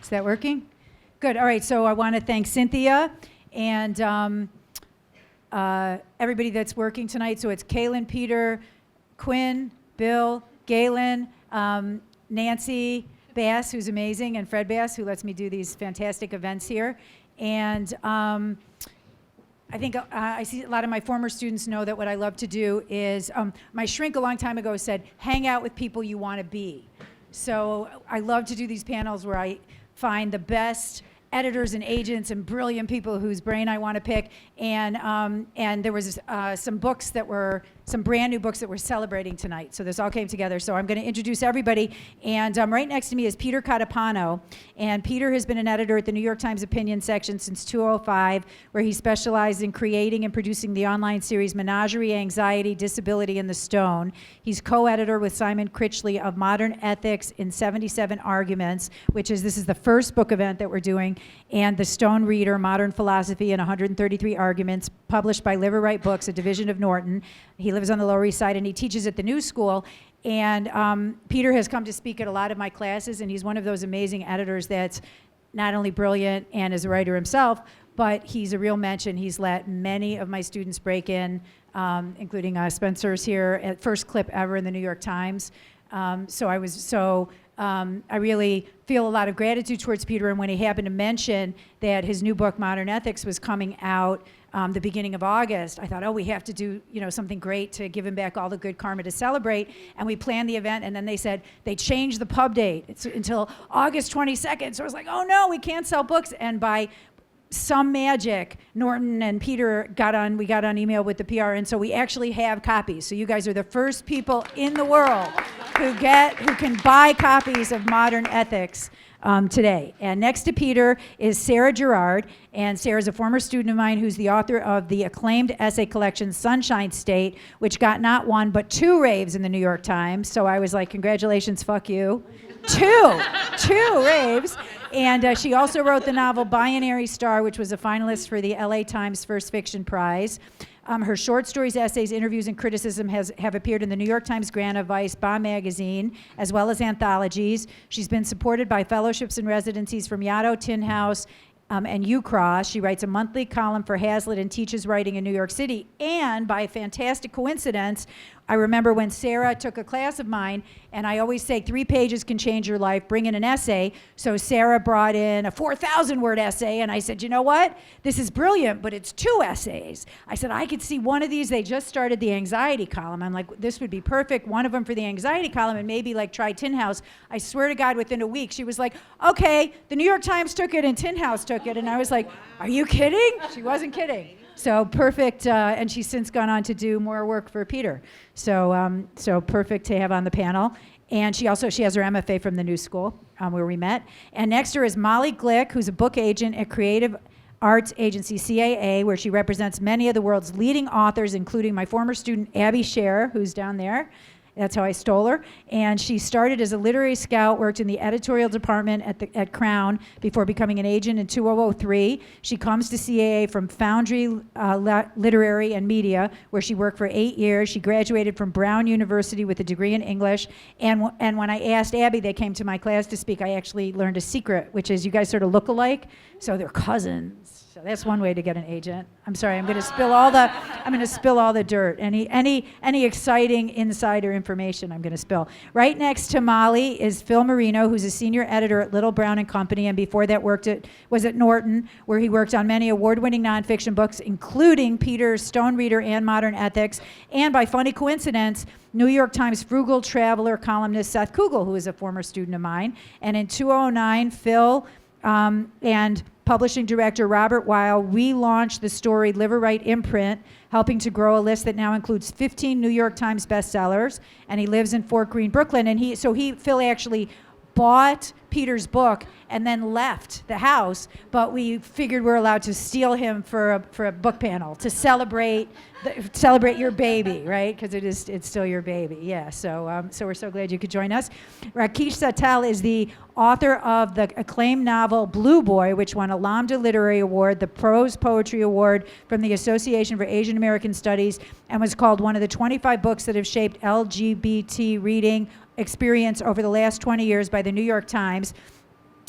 Is that working? Good. All right. So I want to thank Cynthia and everybody that's working tonight. So it's Kaylin, Peter, Quinn, Bill, Galen, Nancy Bass, who's amazing, and Fred Bass, who lets me do these fantastic events here. And I think I see a lot of my former students know that what I love to do is, my shrink a long time ago said, hang out with people you want to be. So I love to do these panels where I find the best editors and agents and brilliant people whose brain I want to pick. And there was some books that were, some brand new books that we're celebrating tonight. So this all came together. So I'm going to introduce everybody. And right next to me is Peter Catapano. And Peter has been an editor at the New York Times Opinion section since 2005, where he specialized in creating and producing the online series Menagerie, Anxiety, Disability, and the Stone. He's co-editor with Simon Critchley of Modern Ethics in 77 Arguments, which is, this is the first book event that we're doing, and The Stone Reader, Modern Philosophy in 133 Arguments, published by Liverwright Books, a division of Norton. He lives on the Lower East Side, and he teaches at the New School. And Peter has come to speak at a lot of my classes, and he's one of those amazing editors that's not only brilliant and is a writer himself, but he's a real mensch. He's let many of my students break in, including Spencer's here at first clip ever in the New York Times. I really feel a lot of gratitude towards Peter, and when he happened to mention that his new book, Modern Ethics, was coming out the beginning of August, I thought, oh, we have to do something great to give him back all the good karma to celebrate, and we planned the event, and then they said they changed the pub date. It's until August 22nd, so I was like, oh no, we can't sell books, and by some magic, Norton and Peter we got on email with the PR, and so we actually have copies. So you guys are the first people in the world who can buy copies of Modern Ethics today. And next to Peter is Sarah Gerard, and Sarah's a former student of mine who's the author of the acclaimed essay collection Sunshine State, which got not one but 2 raves in the New York Times. So I was like, congratulations, fuck you. Two raves. And she also wrote the novel Binary Star, which was a finalist for the LA Times First Fiction Prize. Her short stories, essays, interviews, and criticism have appeared in the New York Times, Granta, Vice, Bomb Magazine, as well as anthologies. She's been supported by fellowships and residencies from Yaddo, Tin House, and UCross. She writes a monthly column for Hazlitt and teaches writing in New York City. And by a fantastic coincidence, I remember when Sarah took a class of mine, and I always say 3 pages can change your life, bring in an essay. So Sarah brought in a 4,000-word essay, and I said, you know what? This is brilliant, but it's 2 essays. I said, I could see one of these. They just started the anxiety column. I'm like, this would be perfect, one of them for the anxiety column, and maybe like try Tin House. I swear to God, within a week, she was like, okay, the New York Times took it and Tin House took it. And I was like, are you kidding? She wasn't kidding. So perfect, and she's since gone on to do more work for Peter. So perfect to have on the panel. And she has her MFA from the New School, where we met. And next to her is Mollie Glick, who's a book agent at creative arts agency CAA, where she represents many of the world's leading authors, including my former student Abby Sher, who's down there. That's how I stole her. And she started as a literary scout, worked in the editorial department at Crown before becoming an agent in 2003. She comes to CAA from Foundry Literary and Media, where she worked for 8 years. She graduated from Brown University with a degree in English. And when I asked Abby, they came to my class to speak, I actually learned a secret, which is you guys sort of look alike, so they're cousins. So that's one way to get an agent. I'm sorry, I'm going to spill all the dirt. Any exciting insider information I'm going to spill. Right next to Mollie is Phil Marino, who's a senior editor at Little Brown and Company, and before that was at Norton, where he worked on many award-winning nonfiction books, including Peter's Stone Reader and Modern Ethics, and by funny coincidence, New York Times frugal traveler columnist Seth Kugel, who is a former student of mine. And in 2009, Phil and publishing director Robert Weil relaunched the storied Liverwright imprint, helping to grow a list that now includes 15 New York Times bestsellers, and he lives in Fort Greene, Brooklyn. And Phil actually bought Peter's book and then left the house, but we figured we're allowed to steal him for a book panel to celebrate your baby, right? Because it's still your baby. Yeah. So we're so glad you could join us. Rakesh Satyal is the author of the acclaimed novel Blue Boy, which won a Lambda Literary Award, the Prose Poetry Award from the Association for Asian American Studies, and was called one of the 25 books that have shaped LGBT reading experience over the last 20 years by the New York Times.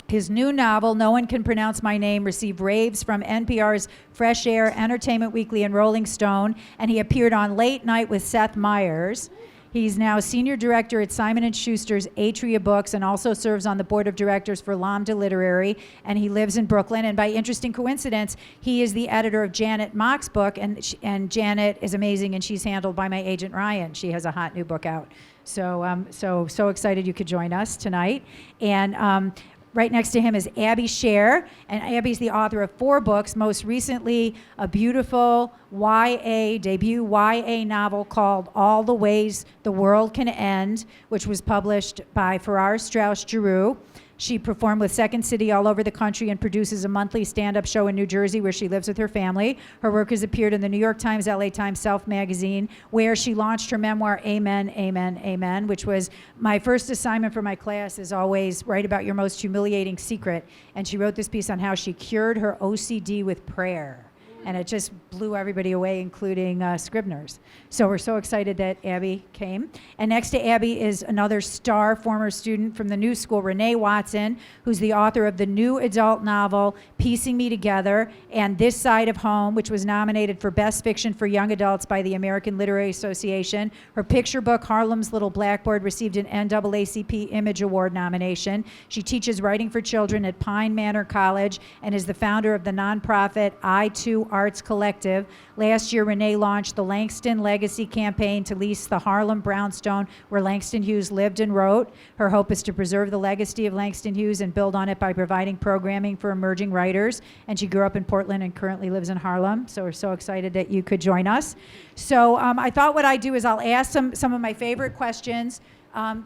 His new novel, No One Can Pronounce My Name, received raves from NPR's Fresh Air, Entertainment Weekly, and Rolling Stone, and he appeared on Late Night with Seth Meyers. He's now senior director at Simon & Schuster's Atria Books and also serves on the board of directors for Lambda Literary, and he lives in Brooklyn. And by interesting coincidence, he is the editor of Janet Mock's book, and Janet is amazing, and she's handled by my agent Ryan. She has a hot new book out. So so excited you could join us tonight. And right next to him is Abby Sher, and Abby's the author of 4 books, most recently a beautiful debut YA novel called All the Ways the World Can End, which was published by Farrar Straus Giroux. She performed with Second City all over the country and produces a monthly stand-up show in New Jersey where she lives with her family. Her work has appeared in the New York Times, LA Times, Self Magazine, where she launched her memoir, Amen, Amen, Amen, which was my first assignment for my class is always write about your most humiliating secret. And she wrote this piece on how she cured her OCD with prayer. And it just blew everybody away, including Scribners. So we're so excited that Abby came. And next to Abby is another star former student from the New School, Renee Watson, who's the author of the new adult novel, Piecing Me Together, and This Side of Home, which was nominated for Best Fiction for Young Adults by the American Literary Association. Her picture book, Harlem's Little Blackboard, received an NAACP Image Award nomination. She teaches writing for children at Pine Manor College and is the founder of the nonprofit I2 Arts Collective. Last year, Renee launched the Langston Legacy Campaign to lease the Harlem brownstone where Langston Hughes lived and wrote. Her hope is to preserve the legacy of Langston Hughes and build on it by providing programming for emerging writers. And she grew up in Portland and currently lives in Harlem. So we're so excited that you could join us. So I thought what I'd do is I'll ask some of my favorite questions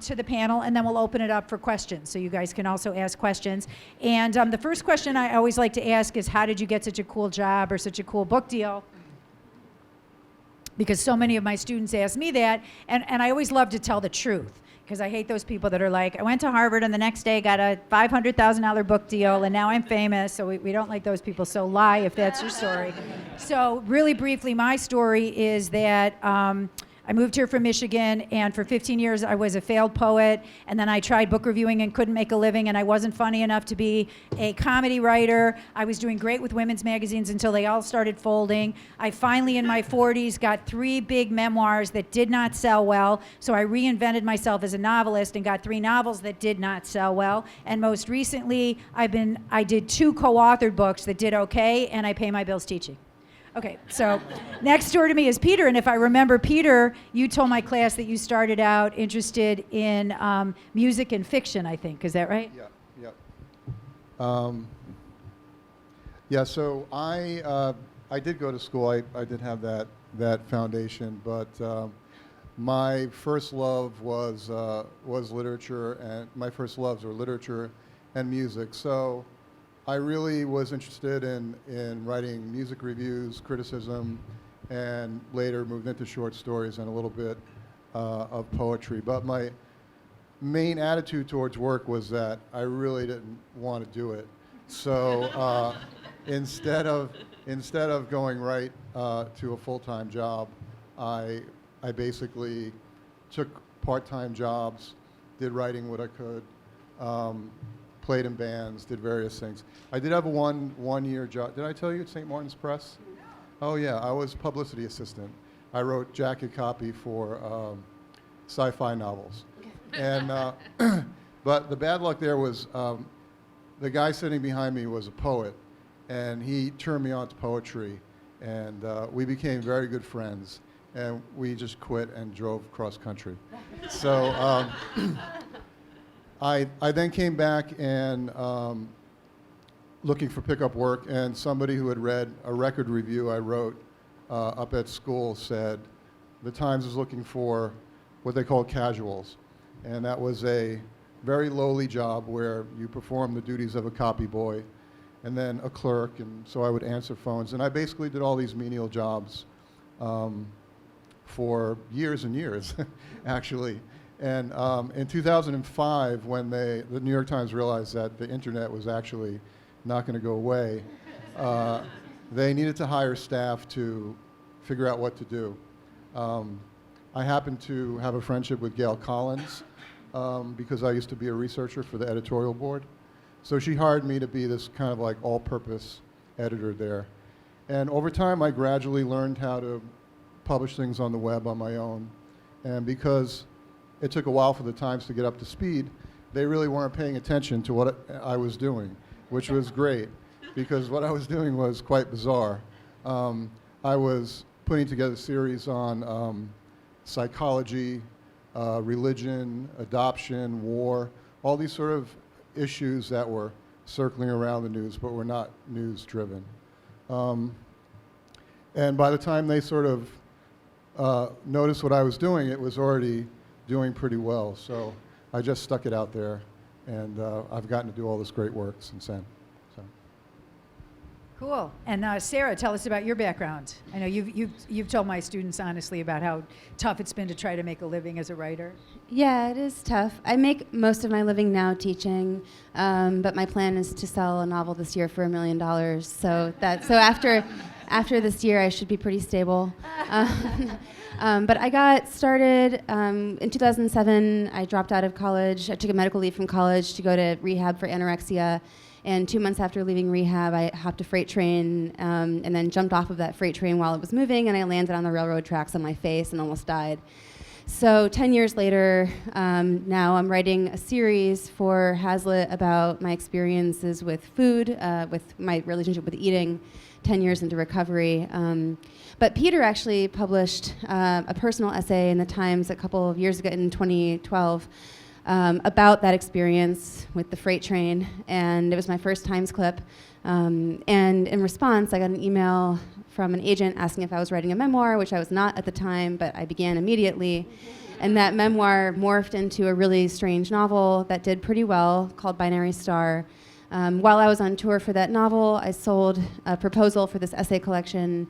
to the panel, and then we'll open it up for questions. So you guys can also ask questions. And the first question I always like to ask is, how did you get such a cool job or such a cool book deal? Because so many of my students ask me that, and I always love to tell the truth, because I hate those people that are like, I went to Harvard and the next day got a $500,000 book deal and now I'm famous. So we don't like those people, so lie if that's your story. So really briefly, my story is that I moved here from Michigan, and for 15 years I was a failed poet, and then I tried book reviewing and couldn't make a living, and I wasn't funny enough to be a comedy writer. I was doing great with women's magazines until they all started folding. I finally, in my 40s, got 3 big memoirs that did not sell well, so I reinvented myself as a novelist and got 3 novels that did not sell well, and most recently I did 2 co-authored books that did okay, and I pay my bills teaching. Okay, so next door to me is Peter, and if I remember, Peter, you told my class that you started out interested in music and fiction, I think. Is that right? Yeah. So I did go to school. I did have that foundation, but my first love was literature, and my first loves were literature and music. So I really was interested in writing music reviews, criticism, and later moved into short stories and a little bit of poetry. But my main attitude towards work was that I really didn't want to do it. So instead of going right to a full-time job, I basically took part-time jobs, did writing what I could, played in bands, did various things. I did have a one-year job. Did I tell you at St. Martin's Press? Oh yeah, I was publicity assistant. I wrote jacket copy for sci-fi novels. And but the bad luck there was the guy sitting behind me was a poet, and he turned me on to poetry, and we became very good friends, and we just quit and drove cross country. So I then came back and looking for pickup work, and somebody who had read a record review I wrote up at school said the Times was looking for what they called casuals, and that was a very lowly job where you perform the duties of a copy boy and then a clerk, and so I would answer phones, and I basically did all these menial jobs for years and years, actually. And in 2005, when the New York Times realized that the internet was actually not going to go away, they needed to hire staff to figure out what to do. I happened to have a friendship with Gail Collins because I used to be a researcher for the editorial board. So she hired me to be this kind of like all-purpose editor there. And over time, I gradually learned how to publish things on the web on my own. And because it took a while for the Times to get up to speed, they really weren't paying attention to what I was doing, which was great, because what I was doing was quite bizarre. I was putting together a series on psychology, religion, adoption, war, all these sort of issues that were circling around the news, but were not news-driven. And by the time they sort of noticed what I was doing, it was already doing pretty well. So I just stuck it out there, and I've gotten to do all this great work since then. So. Cool. And Sarah, tell us about your background. I know you've told my students honestly about how tough it's been to try to make a living as a writer. Yeah, it is tough. I make most of my living now teaching, but my plan is to sell a novel this year for $1 million. So after this year, I should be pretty stable. But I got started in 2007. I dropped out of college. I took a medical leave from college to go to rehab for anorexia. And 2 months after leaving rehab, I hopped a freight train and then jumped off of that freight train while it was moving, and I landed on the railroad tracks on my face and almost died. So 10 years later, now I'm writing a series for Hazlitt about my experiences with food, with my relationship with eating, 10 years into recovery. But Peter actually published a personal essay in the Times a couple of years ago in 2012 about that experience with the freight train, and it was my first Times clip. And in response, I got an email from an agent asking if I was writing a memoir, which I was not at the time, but I began immediately. And that memoir morphed into a really strange novel that did pretty well, called Binary Star. While I was on tour for that novel, I sold a proposal for this essay collection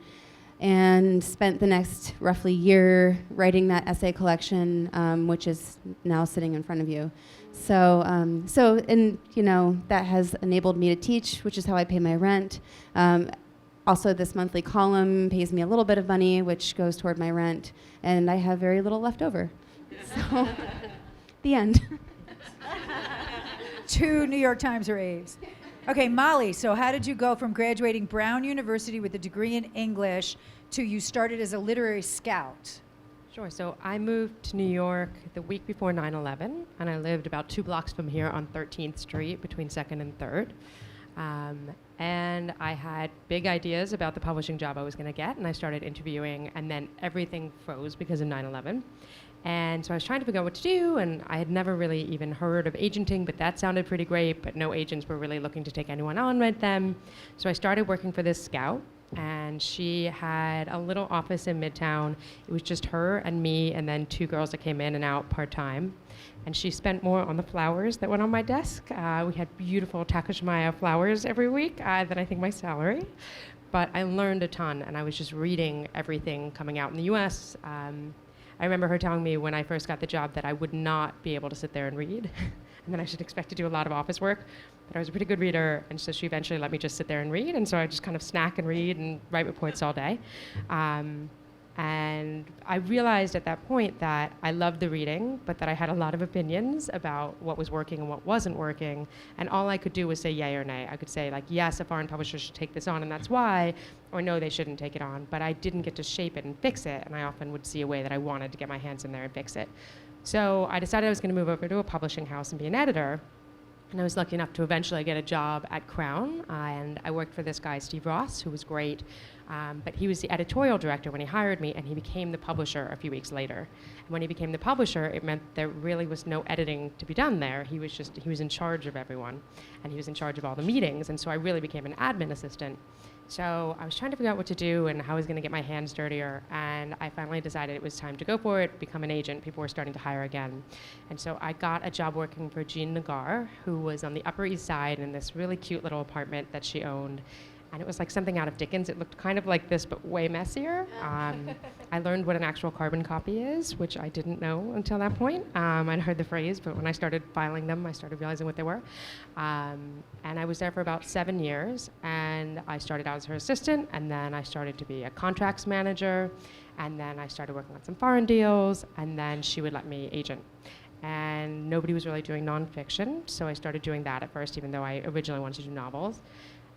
and spent the next roughly year writing that essay collection, which is now sitting in front of you. So that has enabled me to teach, which is how I pay my rent. Also, this monthly column pays me a little bit of money, which goes toward my rent, and I have very little left over. So, the end. 2 New York Times raves. Okay, Mollie, so how did you go from graduating Brown University with a degree in English to you started as a literary scout? Sure. So I moved to New York the week before 9/11, and I lived about 2 blocks from here on 13th Street between 2nd and 3rd. And I had big ideas about the publishing job I was going to get, and I started interviewing, and then everything froze because of 9/11. And so I was trying to figure out what to do, and I had never really even heard of agenting, but that sounded pretty great, but no agents were really looking to take anyone on with them. So I started working for this scout, and she had a little office in Midtown. It was just her and me, and then 2 girls that came in and out part-time. And she spent more on the flowers that went on my desk. We had beautiful Takashimaya flowers every week than I think my salary. But I learned a ton, and I was just reading everything coming out in the US. I remember her telling me when I first got the job that I would not be able to sit there and read, and that I should expect to do a lot of office work. But I was a pretty good reader, and so she eventually let me just sit there and read, and so I just kind of snack and read and write reports all day. And I realized at that point that I loved the reading, but that I had a lot of opinions about what was working and what wasn't working, and all I could do was say yay or nay. I could say, like, yes, a foreign publisher should take this on, and that's why, or no, they shouldn't take it on, but I didn't get to shape it and fix it, and I often would see a way that I wanted to get my hands in there and fix it. So I decided I was going to move over to a publishing house and be an editor, and I was lucky enough to eventually get a job at Crown, and I worked for this guy, Steve Ross, who was great. But he was the editorial director when he hired me, and he became the publisher a few weeks later. And when he became the publisher, it meant there really was no editing to be done there. He was in charge of everyone, and he was in charge of all the meetings, and so I really became an admin assistant. So I was trying to figure out what to do and how I was going to get my hands dirtier, and I finally decided it was time to go for it, become an agent. People were starting to hire again. And so I got a job working for Jean Nagar, who was on the Upper East Side in this really cute little apartment that she owned. And it was like something out of Dickens. It looked kind of like this, but way messier. I learned what an actual carbon copy is, which I didn't know until that point. I'd heard the phrase, but when I started filing them, I started realizing what they were. And I was there for about 7 years, and I started out as her assistant, and then I started to be a contracts manager, and then I started working on some foreign deals, and then she would let me agent. and nobody was really doing nonfiction, so I started doing that at first, even though I originally wanted to do novels.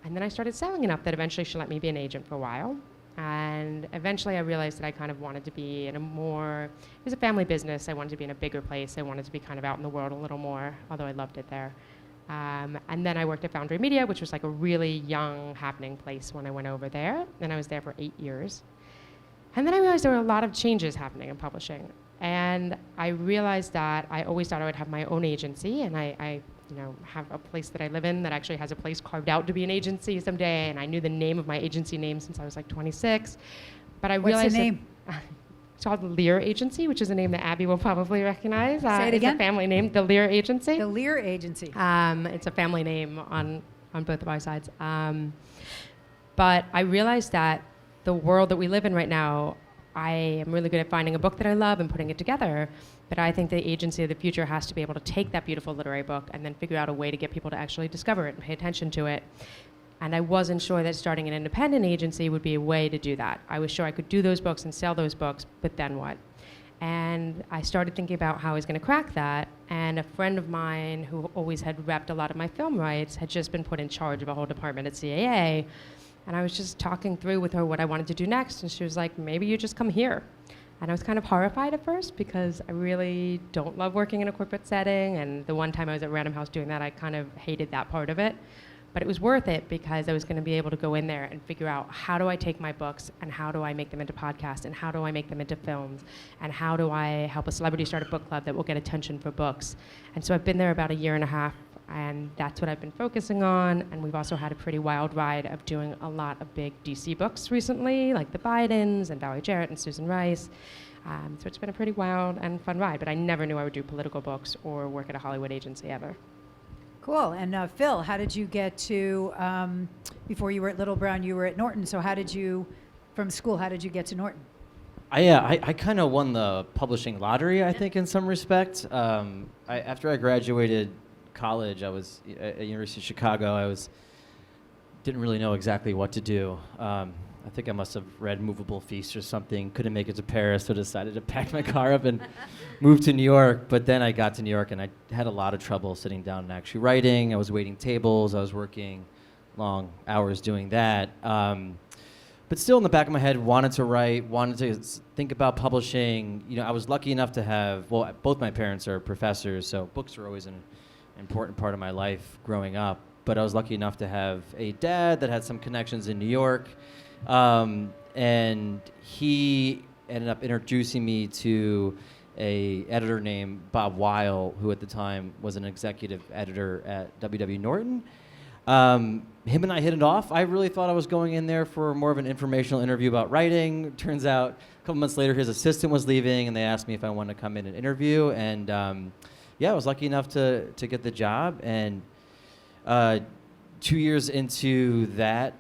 And then I started selling enough that eventually she let me be an agent for a while. And eventually I realized that I kind of wanted to be in a more, it was a family business, I wanted to be in a bigger place, I wanted to be kind of out in the world a little more, although I loved it there. And then I worked at Foundry Media, which was like a really young, happening place when I went over there, and I was there for 8 years. And then I realized there were a lot of changes happening in publishing. And I realized that I always thought I would have my own agency, and I have a place that I live in that actually has a place carved out to be an agency someday, and I knew the name of my agency name since I was like 26. But I realized What's the name? It's called the Lear Agency, which is a name that Abby will probably recognize. Say it again? It's a family name, the Lear Agency. The Lear Agency. It's a family name on both of our sides. But I realized that the world that we live in right now, I am really good at finding a book that I love and putting it together, but I think the agency of the future has to be able to take that beautiful literary book and then figure out a way to get people to actually discover it and pay attention to it. And I wasn't sure that starting an independent agency would be a way to do that. I was sure I could do those books and sell those books, but then what? And I started thinking about how I was going to crack that, and a friend of mine who always had repped a lot of my film rights had just been put in charge of a whole department at CAA. And I was just talking through with her what I wanted to do next, and she was like, maybe you just come here. And I was kind of horrified at first because I really don't love working in a corporate setting, and the one time I was at Random House doing that, I kind of hated that part of it. But it was worth it because I was going to be able to go in there and figure out, how do I take my books and how do I make them into podcasts and how do I make them into films and how do I help a celebrity start a book club that will get attention for books. And so I've been there about 1.5 years, and that's what I've been focusing on. And we've also had a pretty wild ride of doing a lot of big DC books recently, like the Bidens and Valerie Jarrett and Susan Rice. So it's been a pretty wild and fun ride, but I never knew I would do political books or work at a Hollywood agency ever. Cool. And Phil, how did you get to, before you were at Little Brown, you were at Norton. So from school, how did you get to Norton? I kind of won the publishing lottery, I think, in some respect. After I graduated college, I was at University of Chicago. Didn't really know exactly what to do. I think I must have read Movable Feast or something. Couldn't make it to Paris, so decided to pack my car up and move to New York. But then I got to New York, and I had a lot of trouble sitting down and actually writing. I was waiting tables. I was working long hours doing that. But still in the back of my head, wanted to write, wanted to think about publishing. I was lucky enough to have, both my parents are professors, so books were always an important part of my life growing up. But I was lucky enough to have a dad that had some connections in New York. And he ended up introducing me to a editor named Bob Weil, who at the time was an executive editor at W.W. Norton. Him and I hit it off. I really thought I was going in there for more of an informational interview about writing. Turns out a couple months later, his assistant was leaving, and they asked me if I wanted to come in and interview. And I was lucky enough to get the job. And 2 years into that,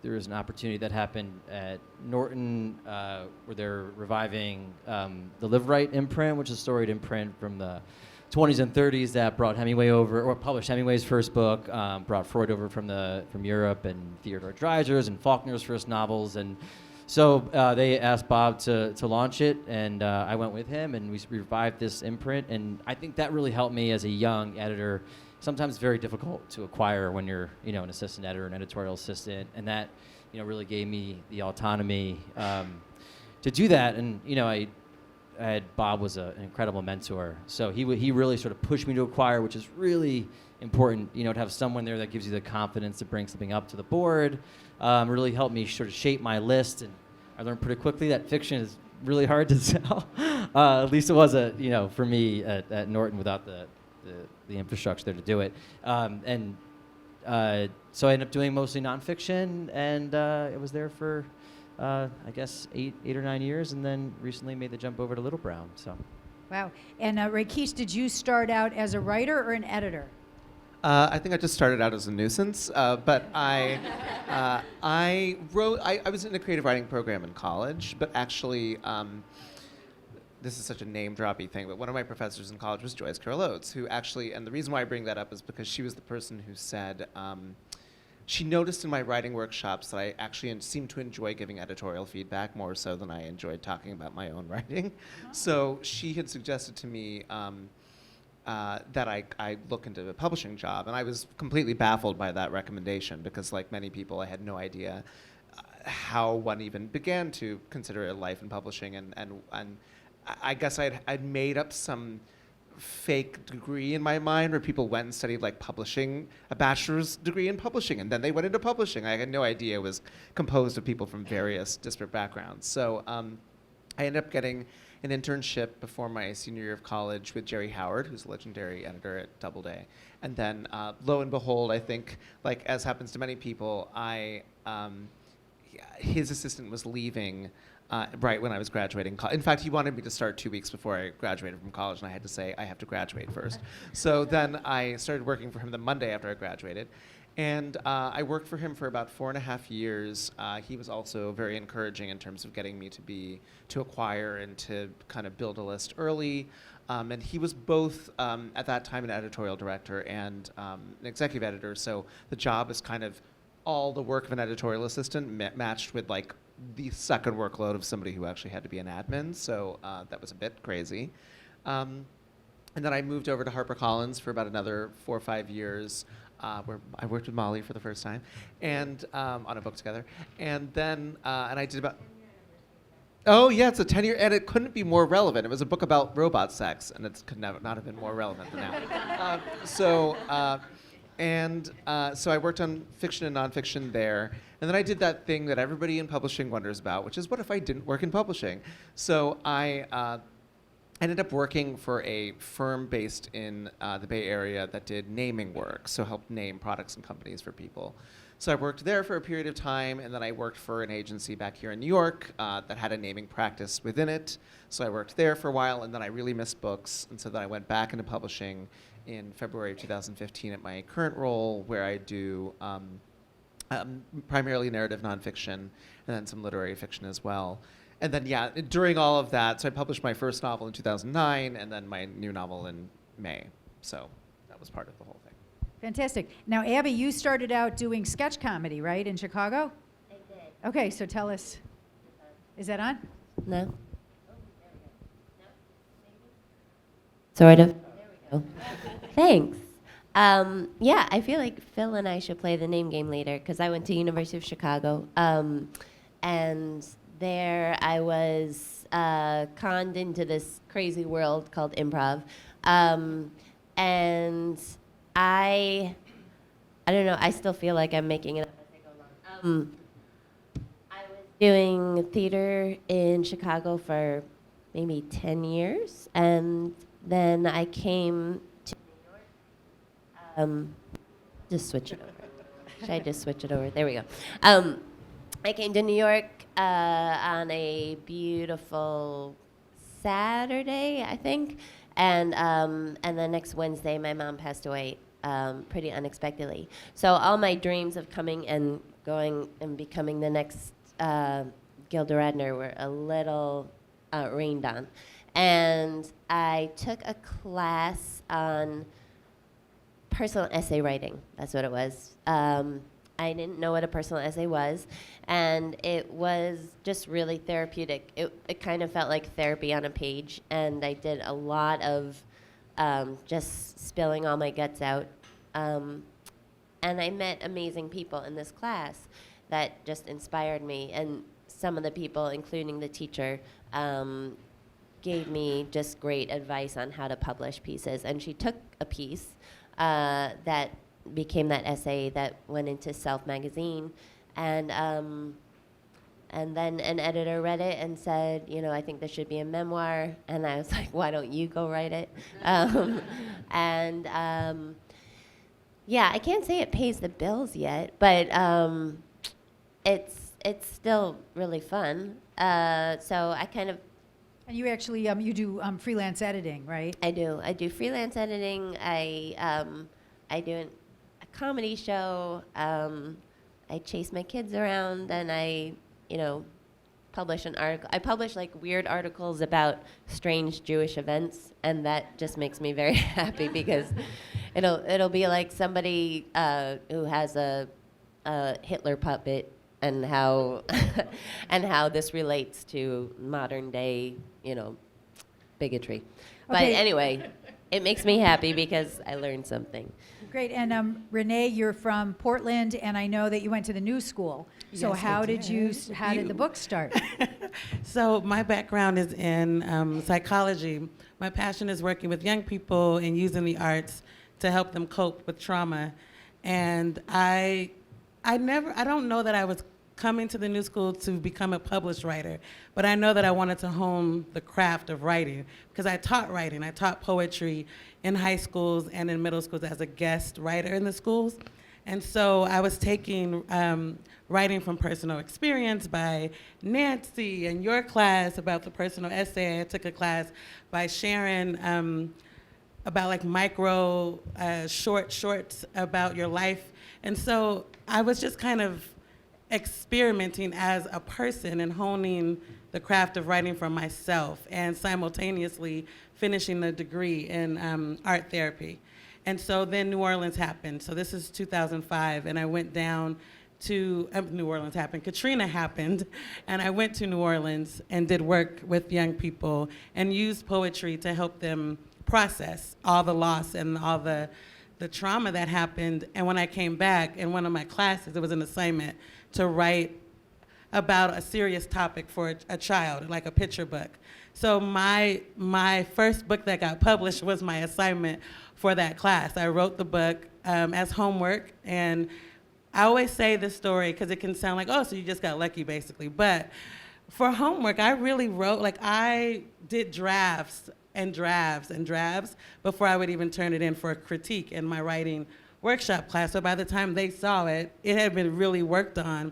there was an opportunity that happened at Norton where they're reviving the Live Right imprint, which is a storied imprint from the 20s and 30s that brought Hemingway over, or published Hemingway's first book, brought Freud over from Europe, and Theodore Dreiser's and Faulkner's first novels. And so they asked Bob to launch it, and I went with him, and we revived this imprint. And I think that really helped me as a young editor. Sometimes very difficult to acquire when you're, an assistant editor, an editorial assistant, and that, really gave me the autonomy to do that. And I had Bob was an incredible mentor, so he really sort of pushed me to acquire, which is really important, to have someone there that gives you the confidence to bring something up to the board. Really helped me sort of shape my list, and I learned pretty quickly that fiction is really hard to sell. At least it was for me at Norton without the infrastructure there to do it. So I ended up doing mostly nonfiction, and it was there for, I guess, 8 or 9 years, and then recently made the jump over to Little Brown. So. Wow. And Rakesh, did you start out as a writer or an editor? I think I just started out as a nuisance, but I was in a creative writing program in college, but actually, this is such a name-droppy thing, but one of my professors in college was Joyce Carol Oates, who actually, and the reason why I bring that up is because she was the person who said, she noticed in my writing workshops that I actually seemed to enjoy giving editorial feedback more so than I enjoyed talking about my own writing. So she had suggested to me that I look into a publishing job, and I was completely baffled by that recommendation because, like many people, I had no idea how one even began to consider a life in publishing, and I guess I'd made up some fake degree in my mind where people went and studied like publishing, a bachelor's degree in publishing, and then they went into publishing. I had no idea it was composed of people from various disparate backgrounds. So I ended up getting an internship before my senior year of college with Jerry Howard, who's a legendary editor at Doubleday. And then lo and behold, I think, like as happens to many people, his assistant was leaving right when I was graduating. In fact, he wanted me to start 2 weeks before I graduated from college, and I had to say, I have to graduate first. So then I started working for him the Monday after I graduated. And I worked for him for about 4.5 years. He was also very encouraging in terms of getting me to acquire and to kind of build a list early. And he was both, at that time, an editorial director and an executive editor. So the job is kind of all the work of an editorial assistant matched with like the second workload of somebody who actually had to be an admin. So that was a bit crazy. And then I moved over to HarperCollins for about another 4 or 5 years, where I worked with Mollie for the first time, and on a book together. And then, and I did about, oh yeah, it's a 10-year, and it couldn't be more relevant. It was a book about robot sex, and it could not have been more relevant than now. So I worked on fiction and nonfiction there. And then I did that thing that everybody in publishing wonders about, which is what if I didn't work in publishing? So I ended up working for a firm based in the Bay Area that did naming work, so helped name products and companies for people. So I worked there for a period of time, and then I worked for an agency back here in New York that had a naming practice within it. So I worked there for a while, and then I really missed books, and so then I went back into publishing in February of 2015 at my current role, where I do primarily narrative nonfiction, and then some literary fiction as well. And then, yeah, during all of that, so I published my first novel in 2009, and then my new novel in May. So that was part of the whole thing. Fantastic. Now, Abby, you started out doing sketch comedy, right, in Chicago? I did. Okay, so tell us. Is that on? No? Sort of. There we go. Thanks. Yeah, I feel like Phil and I should play the name game later because I went to University of Chicago, and there I was conned into this crazy world called improv, and I don't know. I still feel like I'm making it up as I go along. I was doing theater in Chicago for maybe 10 years, and then I came to New York. Just switch it over. Should I just switch it over? There we go. I came to New York on a beautiful Saturday, I think, and the next Wednesday, my mom passed away pretty unexpectedly. So all my dreams of coming and going and becoming the next Gilda Radner were a little rained on. And I took a class on personal essay writing. That's what it was. I didn't know what a personal essay was, and it was just really therapeutic. It kind of felt like therapy on a page, and I did a lot of just spilling all my guts out. And I met amazing people in this class that just inspired me, and some of the people, including the teacher, gave me just great advice on how to publish pieces. And she took a piece that became that essay that went into Self magazine, and then an editor read it and said, you know, I think this should be a memoir. And I was like, why don't you go write it? Yeah, I can't say it pays the bills yet, but it's still really fun. So I kind of. And you actually you do freelance editing, right? I do freelance editing. I do a comedy show. I chase my kids around, and I publish an article. I publish like weird articles about strange Jewish events, and that just makes me very happy because it'll be like somebody who has a a Hitler puppet and how and how this relates to modern day, bigotry. But Okay. anyway, it makes me happy because I learned something. Great. And Renee, you're from Portland, and I know that you went to the New School. So Yes, I how did you? did. How did the book start? So my background is in psychology. My passion is working with young people and using the arts to help them cope with trauma. And I don't know that I was coming to the New School to become a published writer, but I know that I wanted to hone the craft of writing because I taught writing. I taught poetry in high schools and in middle schools as a guest writer in the schools. And so I was taking writing from personal experience by Nancy and your class about the personal essay. I took a class by Sharon about like micro shorts about your life. And so I was just kind of experimenting as a person and honing the craft of writing for myself and simultaneously finishing a degree in art therapy. And so then New Orleans happened. So this is 2005, and I went down to, New Orleans happened, Katrina happened, and I went to New Orleans and did work with young people and used poetry to help them process all the loss and all the trauma that happened. And when I came back in one of my classes, it was an assignment to write about a serious topic for a child, like a picture book. So my first book that got published was my assignment for that class. I wrote the book as homework, and I always say this story because it can sound like, oh, so you just got lucky, basically. But for homework, I really wrote, like I did drafts and drafts and drafts before I would even turn it in for a critique in my writing workshop class. So by the time they saw it, it had been really worked on.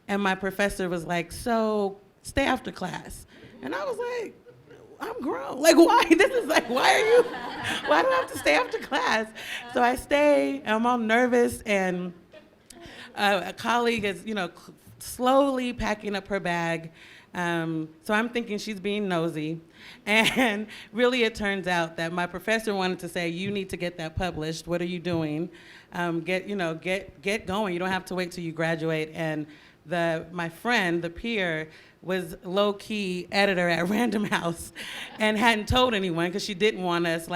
And my professor was like, so stay after class. And I was like, I'm grown. Like, why? This is like, why do I have to stay after class? So I stay, I'm all nervous, and a colleague is, slowly packing up her bag. So I'm thinking she's being nosy. And really it turns out that my professor wanted to say, you need to get that published. What are you doing? Get going. You don't have to wait till you graduate. And my friend, the peer, was low-key editor at Random House and hadn't told anyone because she didn't want us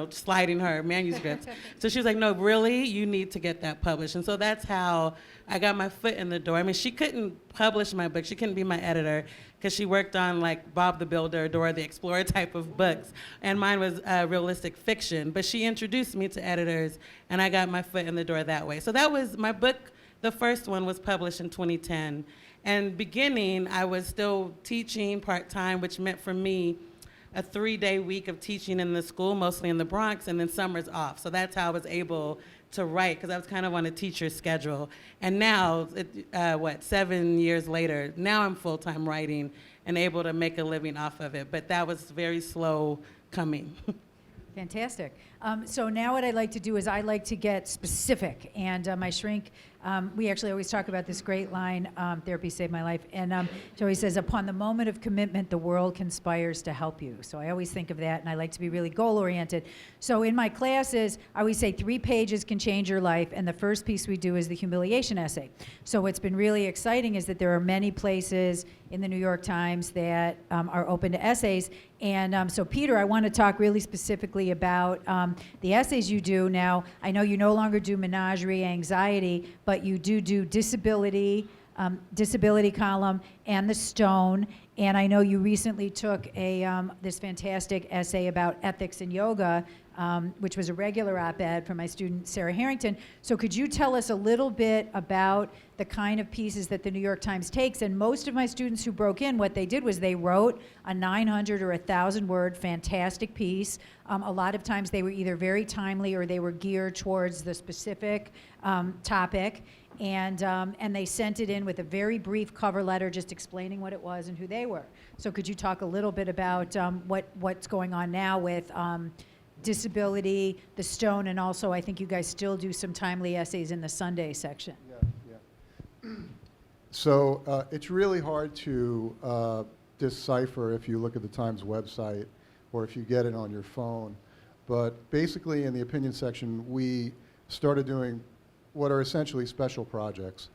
sliding her manuscripts. So she was like, no, really, you need to get that published. And so that's how I got my foot in the door. I mean, she couldn't publish my book. She couldn't be my editor because she worked on like Bob the Builder, Dora the Explorer type of books. And mine was realistic fiction. But she introduced me to editors, and I got my foot in the door that way. So that was my book. The first one was published in 2010. And beginning, I was still teaching part-time, which meant for me a 3-day week of teaching in the school, mostly in the Bronx, and then summers off. So that's how I was able to write, because I was kind of on a teacher's schedule. And now, 7 years later, now I'm full-time writing and able to make a living off of it. But that was very slow coming. Fantastic. So now what I like to do is I like to get specific. And my shrink, we actually always talk about this great line, therapy saved my life. And so he says, upon the moment of commitment, the world conspires to help you. So I always think of that, and I like to be really goal-oriented. So in my classes, I always say 3 pages can change your life, and the first piece we do is the humiliation essay. So what's been really exciting is that there are many places in the New York Times that are open to essays. And so Peter, I want to talk really specifically about the essays you do. Now, I know you no longer do menagerie, anxiety, but you do disability, disability column, and the stone. And I know you recently took this fantastic essay about ethics and yoga, which was a regular op-ed from my student Sarah Harrington. So could you tell us a little bit about the kind of pieces that the New York Times takes? And most of my students who broke in, what they did was they wrote a 900 or 1,000 word fantastic piece. A lot of times they were either very timely or they were geared towards the specific topic. And they sent it in with a very brief cover letter just explaining what it was and who they were. So could you talk a little bit about what's going on now with disability, the stone, and also I think you guys still do some timely essays in the Sunday section. Yeah. So it's really hard to decipher if you look at the Times website or if you get it on your phone. But basically in the opinion section, we started doing what are essentially special projects,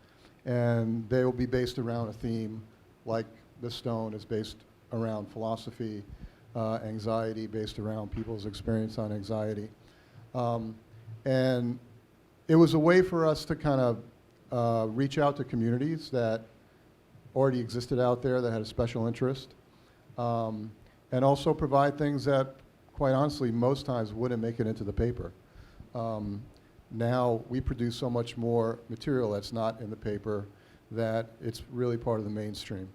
and they will be based around a theme, like The Stone is based around philosophy, anxiety based around people's experience on anxiety. And it was a way for us to kind of reach out to communities that already existed out there that had a special interest, and also provide things that, quite honestly, most times wouldn't make it into the paper. Now we produce so much more material that's not in the paper that it's really part of the mainstream.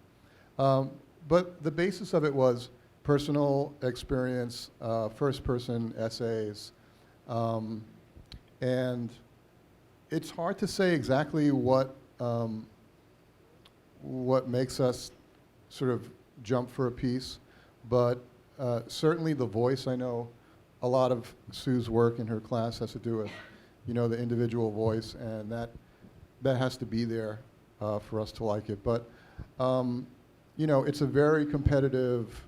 But the basis of it was personal experience, first-person essays, and it's hard to say exactly what makes us sort of jump for a piece, but certainly the voice. I know a lot of Sue's work in her class has to do with, the individual voice, and that has to be there for us to like it. But it's a very competitive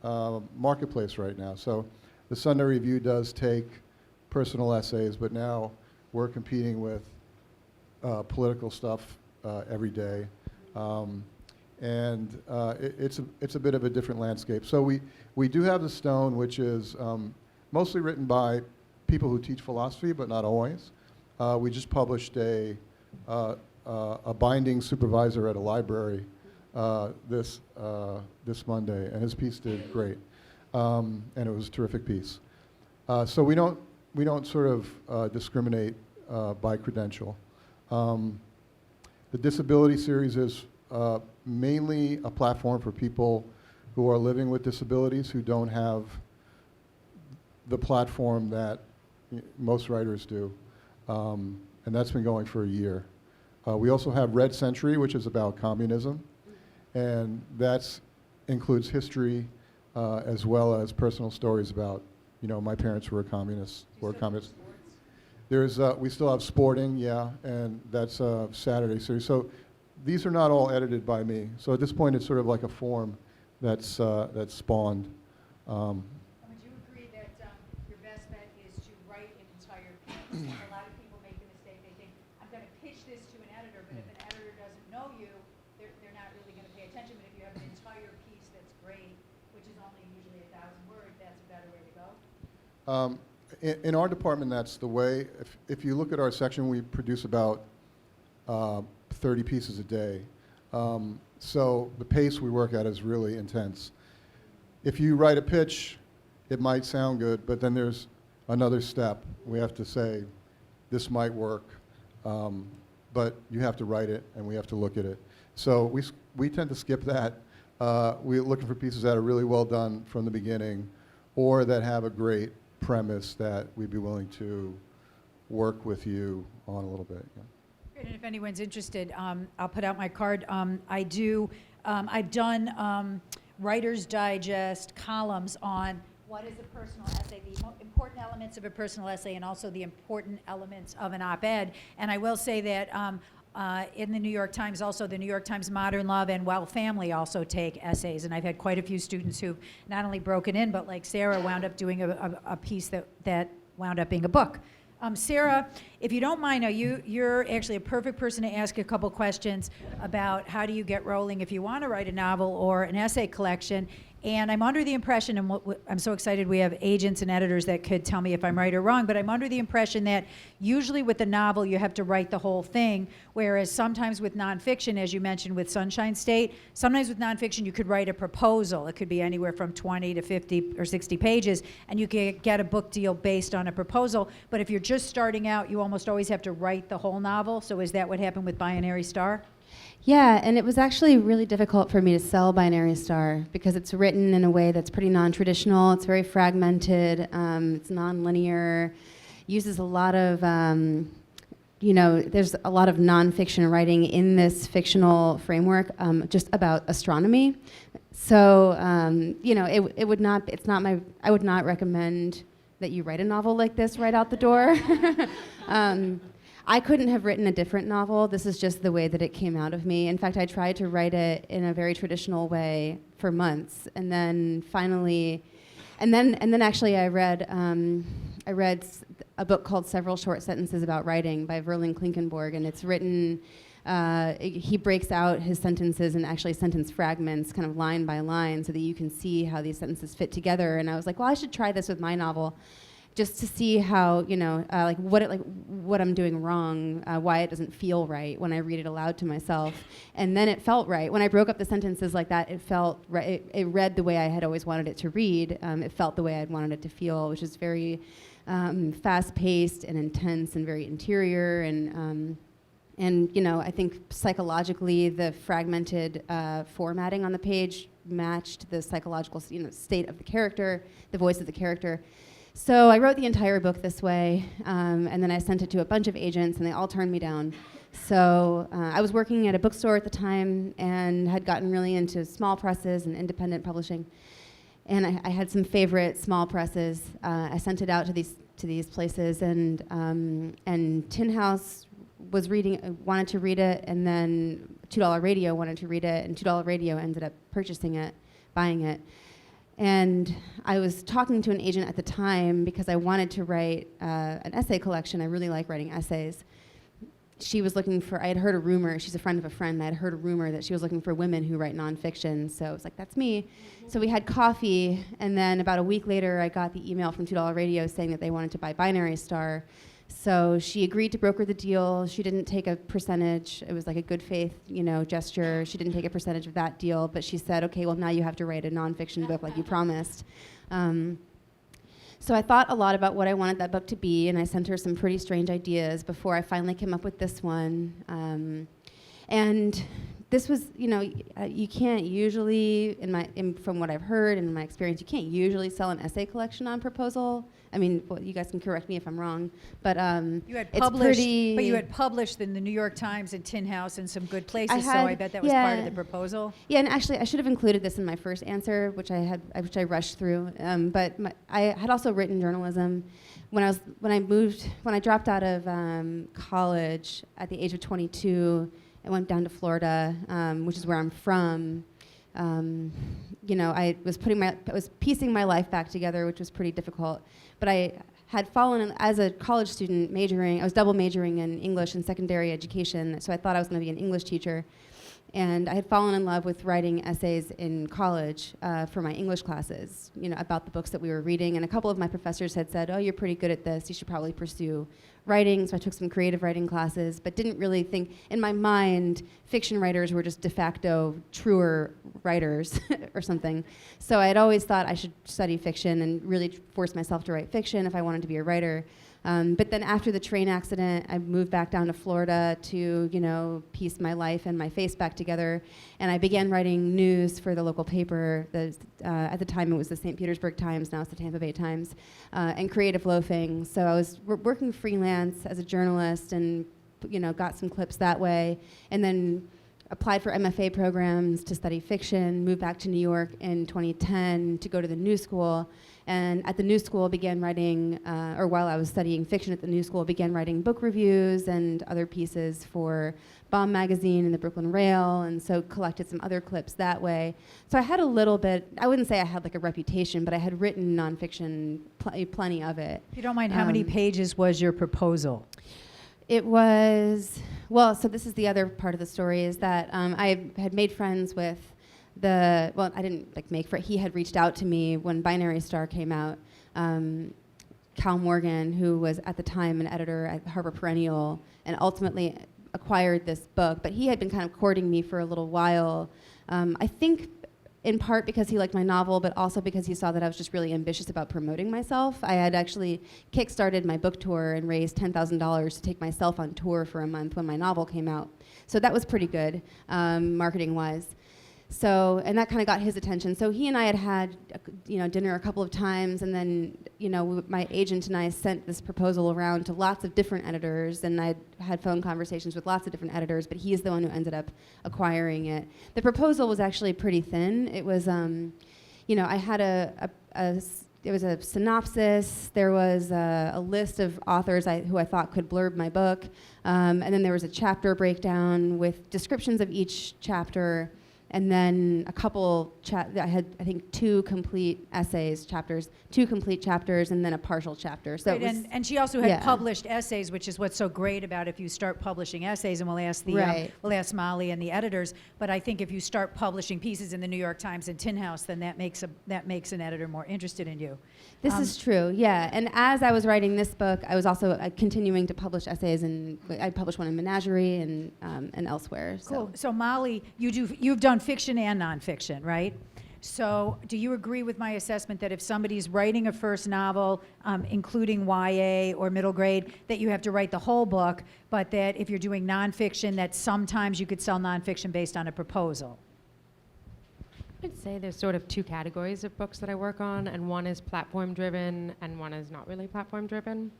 marketplace right now. So the Sunday Review does take personal essays, but now we're competing with political stuff every day. It's a bit of a different landscape. So we do have The Stone, which is mostly written by people who teach philosophy, but not always. We just published a binding supervisor at a library this Monday, and his piece did great, and it was a terrific piece. So we don't sort of discriminate by credential. The disability series is mainly a platform for people who are living with disabilities who don't have the platform that most writers do, and that's been going for a year. We also have Red Century, which is about communism, and that includes history as well as personal stories about, my parents were communists. We still have sporting, yeah, and that's a Saturday series. So these are not all edited by me. So at this point, it's sort of like a form that's spawned. Would you agree that your best bet is to write an entire piece? A lot of people make the mistake, they think, I'm going to pitch this to an editor, but if an editor doesn't know you, they're not really going to pay attention. But if you have an entire piece that's great, which is only usually 1,000 words, that's a better way to go? In our department, that's the way. If you look at our section, we produce about 30 pieces a day. So the pace we work at is really intense. If you write a pitch, it might sound good, but then there's another step. We have to say, this might work, but you have to write it, and we have to look at it. So we tend to skip that. We're looking for pieces that are really well done from the beginning, or that have a great premise that we'd be willing to work with you on a little bit. Yeah. Great, and if anyone's interested, I'll put out my card. I've done Writer's Digest columns on what is a personal essay, the important elements of a personal essay, and also the important elements of an op-ed. And I will say that in the New York Times, also the New York Times Modern Love and Well Family also take essays. And I've had quite a few students who've not only broken in, but like Sarah wound up doing a piece that wound up being a book. Sarah, if you don't mind, you're actually a perfect person to ask a couple questions about how do you get rolling if you want to write a novel or an essay collection. And I'm under the impression, and I'm so excited we have agents and editors that could tell me if I'm right or wrong, but I'm under the impression that usually with a novel you have to write the whole thing, whereas sometimes with nonfiction, as you mentioned with Sunshine State, sometimes with nonfiction you could write a proposal. It could be anywhere from 20 to 50 or 60 pages, and you could get a book deal based on a proposal. But if you're just starting out, you almost always have to write the whole novel. So is that what happened with Binary Star? Yeah, and it was actually really difficult for me to sell Binary Star because it's written in a way that's pretty non-traditional. It's very fragmented. It's non-linear. Uses a lot of, there's a lot of nonfiction writing in this fictional framework just about astronomy. So, it would not. It's not my. I would not recommend that you write a novel like this right out the door. I couldn't have written a different novel. This is just the way that it came out of me. In fact, I tried to write it in a very traditional way for months, and then finally, and then actually I read a book called Several Short Sentences About Writing by Verlin Klinkenborg, and it's written, he breaks out his sentences in actually sentence fragments, kind of line by line, so that you can see how these sentences fit together. And I was like, well, I should try this with my novel, just to see how, what I'm doing wrong, why it doesn't feel right when I read it aloud to myself. And then it felt right. When I broke up the sentences like that, it felt right. It read the way I had always wanted it to read. It felt the way I'd wanted it to feel, which is very fast-paced and intense and very interior. And I think psychologically, the fragmented formatting on the page matched the psychological state of the character, the voice of the character. So I wrote the entire book this way, and then I sent it to a bunch of agents, and they all turned me down. So I was working at a bookstore at the time and had gotten really into small presses and independent publishing. And I had some favorite small presses. I sent it out to these places, and Tin House was wanted to read it, and then $2 Radio wanted to read it, and $2 Radio ended up purchasing it, buying it. And I was talking to an agent at the time because I wanted to write an essay collection. I really like writing essays. She was looking for, I had heard a rumor, she's a friend of a friend, I had heard a rumor that she was looking for women who write nonfiction. So I was like, that's me. So we had coffee, and then about a week later, I got the email from $2 Radio saying that they wanted to buy Binary Star. So she agreed to broker the deal. She didn't take a percentage. It was like a good faith, gesture. She didn't take a percentage of that deal, but she said, okay, well, now you have to write a nonfiction book like you promised. So I thought a lot about what I wanted that book to be, and I sent her some pretty strange ideas before I finally came up with this one. And this was, you can't usually, from what I've heard and in my experience, you can't usually sell an essay collection on proposal. I mean, well, you guys can correct me if I'm wrong, but You had it's published, pretty. but you had published in the New York Times and Tin House and some good places, so had- I bet that was part of yeah. the proposal. Yeah, and actually, I should have included this in my first answer, which I rushed through. But I had also written journalism. When I dropped out of college at the age of 22, I went down to Florida, which is where I'm from. I was piecing my life back together, which was pretty difficult. But I had fallen as a college student I was double majoring in English and secondary education, so I thought I was going to be an English teacher. And I had fallen in love with writing essays in college for my English classes, about the books that we were reading. And a couple of my professors had said, oh, you're pretty good at this. You should probably pursue writing. So I took some creative writing classes, but didn't really think, in my mind, fiction writers were just de facto truer writers or something. So I had always thought I should study fiction and really force myself to write fiction if I wanted to be a writer. But then after the train accident, I moved back down to Florida to, piece my life and my face back together. And I began writing news for the local paper. At the time, it was the St. Petersburg Times. Now it's the Tampa Bay Times. And creative loafing. So I was working freelance as a journalist and, got some clips that way. And then applied for MFA programs to study fiction, moved back to New York in 2010 to go to the New School. And at the New School began writing, or while I was studying fiction at the New School, began writing book reviews and other pieces for Bomb Magazine and the Brooklyn Rail, and so collected some other clips that way. So I had a little bit, I wouldn't say I had like a reputation, but I had written nonfiction, plenty of it. If you don't mind, how many pages was your proposal? It was, so this is the other part of the story, is that I had made friends with I didn't he had reached out to me when Binary Star came out. Cal Morgan, who was at the time an editor at Harper Perennial, and ultimately acquired this book, but he had been kind of courting me for a little while. I think in part because he liked my novel, but also because he saw that I was just really ambitious about promoting myself. I had actually kickstarted my book tour and raised $10,000 to take myself on tour for a month when my novel came out. So that was pretty good, marketing-wise. So, and that kind of got his attention. So he and I had dinner a couple of times, and then, my agent and I sent this proposal around to lots of different editors, and I had phone conversations with lots of different editors, but he's the one who ended up acquiring it. The proposal was actually pretty thin. It was, I had there was a synopsis, there was a list of authors who I thought could blurb my book, and then there was a chapter breakdown with descriptions of each chapter, and then a couple, I had, I think, two complete chapters, and then a partial chapter. So Right, it was, and she also had yeah. published essays, which is what's so great about if you start publishing essays, and we'll ask Right. we'll ask Mollie and the editors. But I think if you start publishing pieces in the New York Times and Tin House, then that makes an editor more interested in you. This is true, yeah. And as I was writing this book, I was also continuing to publish essays, and I published one in Menagerie and elsewhere. Cool. So Mollie, you've done fiction and nonfiction, right? So do you agree with my assessment that if somebody's writing a first novel, including YA or middle grade, that you have to write the whole book, but that if you're doing nonfiction, that sometimes you could sell nonfiction based on a proposal? I'd say there's sort of two categories of books that I work on, and one is platform driven and one is not really platform driven.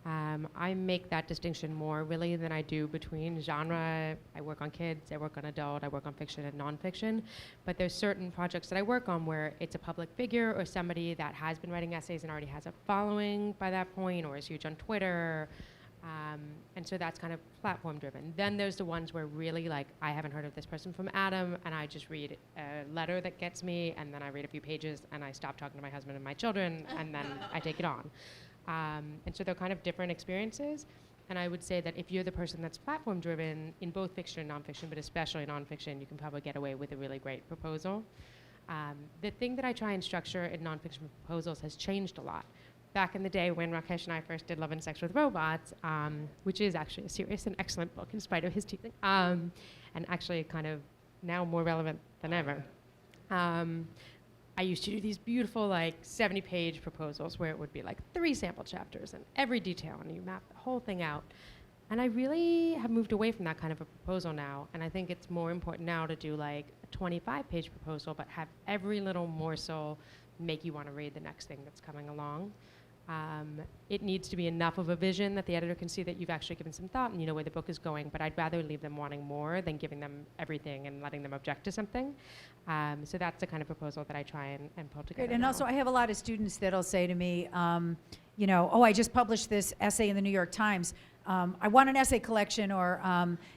I make that distinction more really than I do between genre. I work on kids, I work on adult, I work on fiction and nonfiction. But there's certain projects that I work on where it's a public figure or somebody that has been writing essays and already has a following by that point or is huge on Twitter. And so that's kind of platform driven. Then there's the ones where really like, I haven't heard of this person from Adam, and I just read a letter that gets me, and then I read a few pages and I stop talking to my husband and my children, and then I take it on. And so they're kind of different experiences. And I would say that if you're the person that's platform driven in both fiction and nonfiction, but especially nonfiction, you can probably get away with a really great proposal. The thing that I try and structure in nonfiction proposals has changed a lot. Back in the day when Rakesh and I first did Love and Sex with Robots, which is actually a serious and excellent book in spite of his teething, and actually kind of now more relevant than ever. I used to do these beautiful like 70-page proposals where it would be like 3 sample chapters and every detail, and you map the whole thing out. And I really have moved away from that kind of a proposal now, and I think it's more important now to do like a 25-page proposal, but have every little morsel make you want to read the next thing that's coming along. It needs to be enough of a vision that the editor can see that you've actually given some thought and you know where the book is going, but I'd rather leave them wanting more than giving them everything and letting them object to something. So that's the kind of proposal that I try and pull together. Great. And now. also, I have a lot of students that'll say to me, you know, oh, I just published this essay in the New York Times. I want an essay collection, or,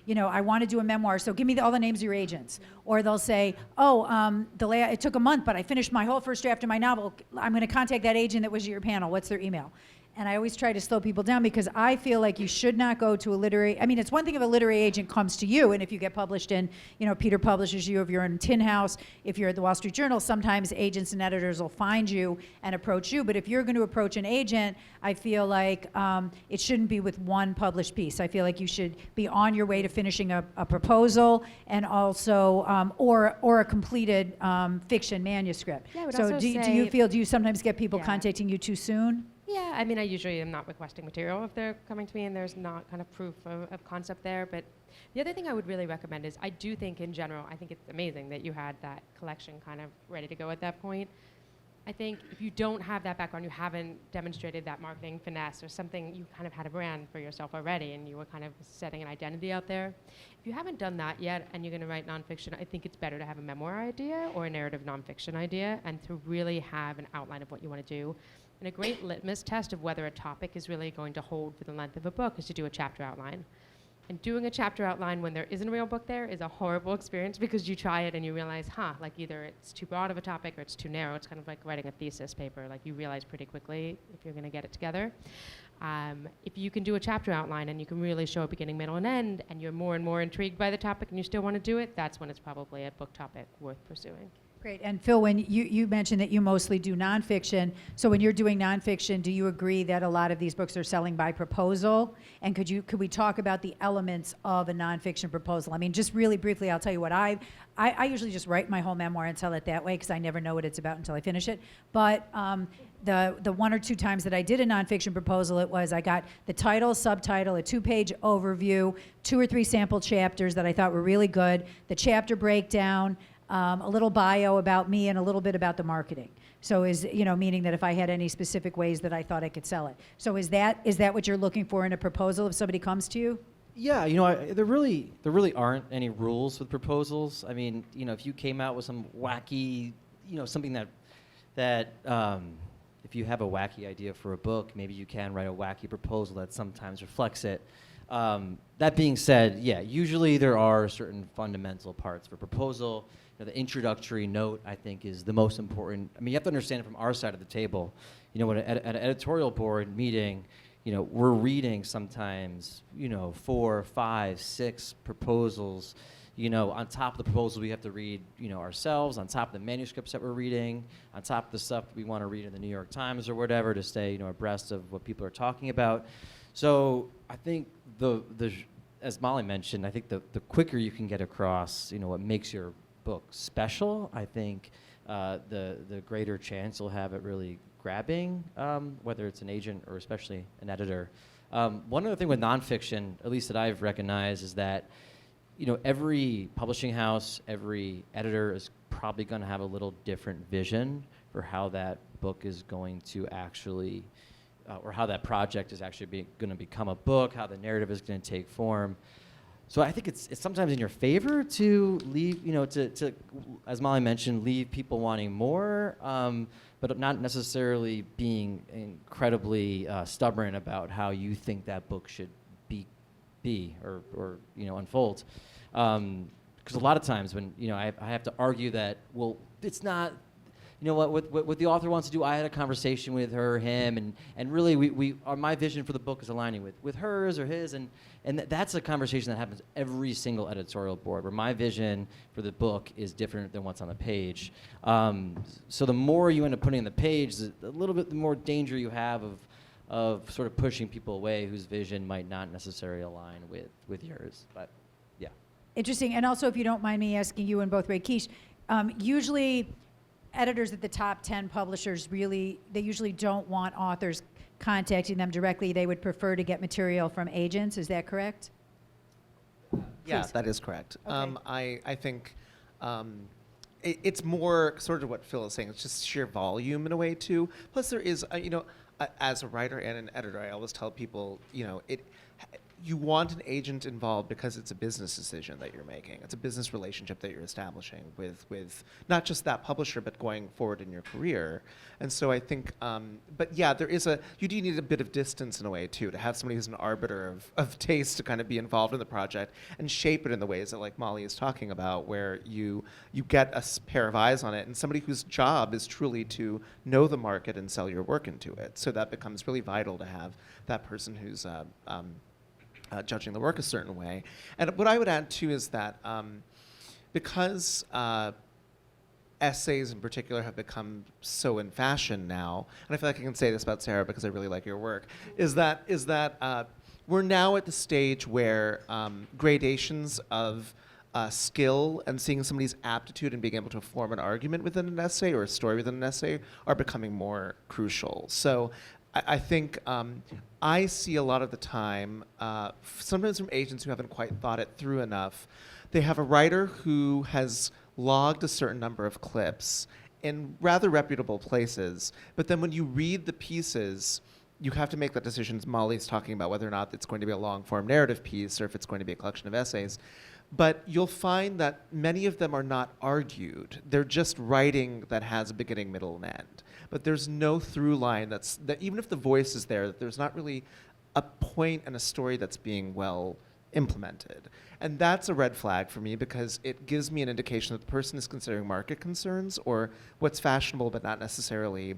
you know, I want to do a memoir, so give me all the names of your agents. Or they'll say, oh, it took a month, but I finished my whole first draft of my novel. I'm going to contact that agent that was at your panel. What's their email? And I always try to slow people down because I feel like you should not go to a literary, I mean, it's one thing if a literary agent comes to you, and if you get published in, you know, Peter publishes you, if you're in Tin House, if you're at the Wall Street Journal, sometimes agents and editors will find you and approach you. But if you're going to approach an agent, I feel like it shouldn't be with one published piece. I feel like you should be on your way to finishing a proposal, and also, or a completed fiction manuscript. Yeah, I would so also do say- you sometimes get people Yeah. contacting you too soon? Yeah, I mean, I usually am not requesting material if they're coming to me and there's not kind of proof of concept there. But the other thing I would really recommend is I do think in general, I think it's amazing that you had that collection kind of ready to go at that point. I think if you don't have that background, you haven't demonstrated that marketing finesse or something, you kind of had a brand for yourself already and you were kind of setting an identity out there. If you haven't done that yet and you're going to write nonfiction, I think it's better to have a memoir idea or a narrative nonfiction idea and to really have an outline of what you want to do. And a great litmus test of whether a topic is really going to hold for the length of a book is to do a chapter outline. And doing a chapter outline when there isn't a real book there is a horrible experience because you try it and you realize, like either it's too broad of a topic or it's too narrow. It's kind of like writing a thesis paper. Like you realize pretty quickly if you're going to get it together. If you can do a chapter outline and you can really show a beginning, middle, and end, and you're more and more intrigued by the topic and you still want to do it, that's when it's probably a book topic worth pursuing. Great. And Phil, when you mentioned that you mostly do nonfiction, so when you're doing nonfiction, do you agree that a lot of these books are selling by proposal? And could we talk about the elements of a nonfiction proposal? I mean, just really briefly, I'll tell you what I usually just write my whole memoir and tell it that way because I never know what it's about until I finish it. But the 1 or 2 times that I did a nonfiction proposal, it was I got the title, subtitle, a 2-page overview, 2 or 3 sample chapters that I thought were really good, the chapter breakdown, a little bio about me, and a little bit about the marketing. So meaning that if I had any specific ways that I thought I could sell it. So is that what you're looking for in a proposal if somebody comes to you? Yeah, there really aren't any rules with proposals. I mean, if you came out with some wacky, something that if you have a wacky idea for a book, maybe you can write a wacky proposal that sometimes reflects it. That being said, yeah, usually there are certain fundamental parts of a proposal. the introductory note, I think, is the most important. I mean, you have to understand it from our side of the table. You know, when at an editorial board meeting, you know, we're reading sometimes, you know, 4, 5, 6 proposals. You know, on top of the proposals we have to read, you know, ourselves, on top of the manuscripts that we're reading, on top of the stuff we want to read in the New York Times or whatever to stay, you know, abreast of what people are talking about. So I think as Mollie mentioned, I think the quicker you can get across, you know, what makes your book special, I think the greater chance you'll have at really grabbing, whether it's an agent or especially an editor. One other thing with nonfiction, at least that I've recognized, is that, you know, every publishing house, every editor is probably going to have a little different vision for how that book is going to actually, or how that project is actually going to become a book, how the narrative is going to take form. So I think it's sometimes in your favor to leave, you know, to as Mollie mentioned, leave people wanting more, but not necessarily being incredibly stubborn about how you think that book should be or you know, unfold. Because a lot of times when, you know, I have to argue that, well, it's not, you know, what the author wants to do. I had a conversation with her or him, and really my vision for the book is aligning with hers or his, and that's a conversation that happens every single editorial board, where my vision for the book is different than what's on the page. So the more you end up putting on the page, a little bit the more danger you have of sort of pushing people away whose vision might not necessarily align with yours. But yeah. Interesting. And also, if you don't mind me asking you and both Rakesh, usually editors at the top 10 publishers they usually don't want authors contacting them directly. They would prefer to get material from agents. Is that correct? Yeah, Please. that is correct. Okay. I think it's more sort of what Phil is saying. It's just sheer volume in a way too. Plus, there is, you know, as a writer and an editor, I always tell people, you know, you want an agent involved because it's a business decision that you're making. It's a business relationship that you're establishing with not just that publisher, but going forward in your career. And so I think, but yeah, you do need a bit of distance in a way too, to have somebody who's an arbiter of taste to kind of be involved in the project and shape it in the ways that, like Mollie is talking about, where you get a pair of eyes on it and somebody whose job is truly to know the market and sell your work into it. So that becomes really vital to have that person who's judging the work a certain way. And what I would add too is that because essays in particular have become so in fashion now, and I feel like I can say this about Sarah because I really like your work, is that we're now at the stage where gradations of skill and seeing somebody's aptitude and being able to form an argument within an essay or a story within an essay are becoming more crucial. So I think I see a lot of the time, sometimes from agents who haven't quite thought it through enough, they have a writer who has logged a certain number of clips in rather reputable places, but then when you read the pieces, you have to make that decision, as Mollie's talking about, whether or not it's going to be a long-form narrative piece or if it's going to be a collection of essays. But you'll find that many of them are not argued. They're just writing that has a beginning, middle, and end. But there's no through line that even if the voice is there, that there's not really a point and a story that's being well implemented. And that's a red flag for me because it gives me an indication that the person is considering market concerns or what's fashionable but not necessarily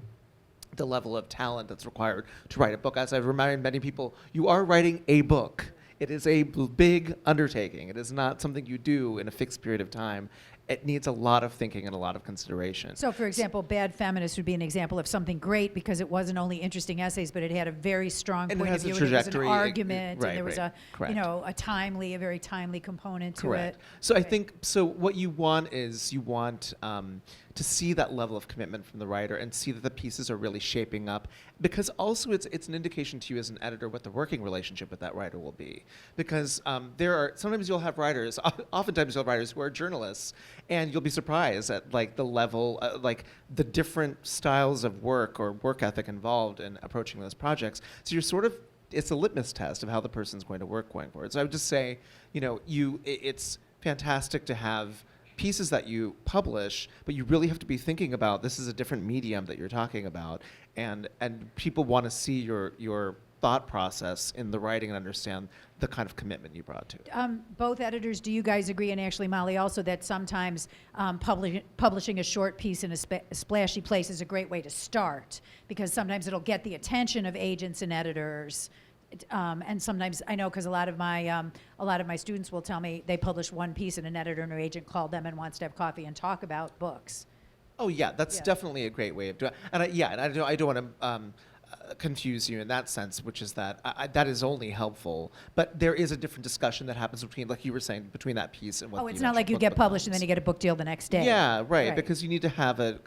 the level of talent that's required to write a book. As I've reminded many people, you are writing a book. It is a big undertaking. It is not something you do in a fixed period of time. It needs a lot of thinking and a lot of consideration. So, for example, Bad Feminist would be an example of something great because it wasn't only interesting essays, but it had a very strong And it point of has a view. And it was an trajectory, argument, right, and there was right, a, correct. you know, a very timely component to Correct. it. So I Right. think, so what you want is you want to see that level of commitment from the writer and see that the pieces are really shaping up, because also it's an indication to you as an editor what the working relationship with that writer will be. Because sometimes you'll have writers, oftentimes you'll have writers who are journalists, and you'll be surprised at like the level, like the different styles of work or work ethic involved in approaching those projects. So you're sort of, it's a litmus test of how the person's going to work going forward. So I would just say, you know, it's fantastic to have pieces that you publish, but you really have to be thinking about this is a different medium that you're talking about, and people want to see your thought process in the writing and understand the kind of commitment you brought to it. Both editors, do you guys agree, and actually Mollie also, that sometimes publishing a short piece in a splashy place is a great way to start, because sometimes it'll get the attention of agents and editors. And sometimes I know, because a lot of my students will tell me they publish one piece and an editor and an agent called them and wants to have coffee and talk about books. Oh yeah, that's definitely a great way of doing it. And I don't want to confuse you in that sense, which is that that is only helpful. But there is a different discussion that happens between, like you were saying, between that piece and what. Oh, it's not like you get published and then you get a book deal the next day. Yeah, right. Because you need to have a.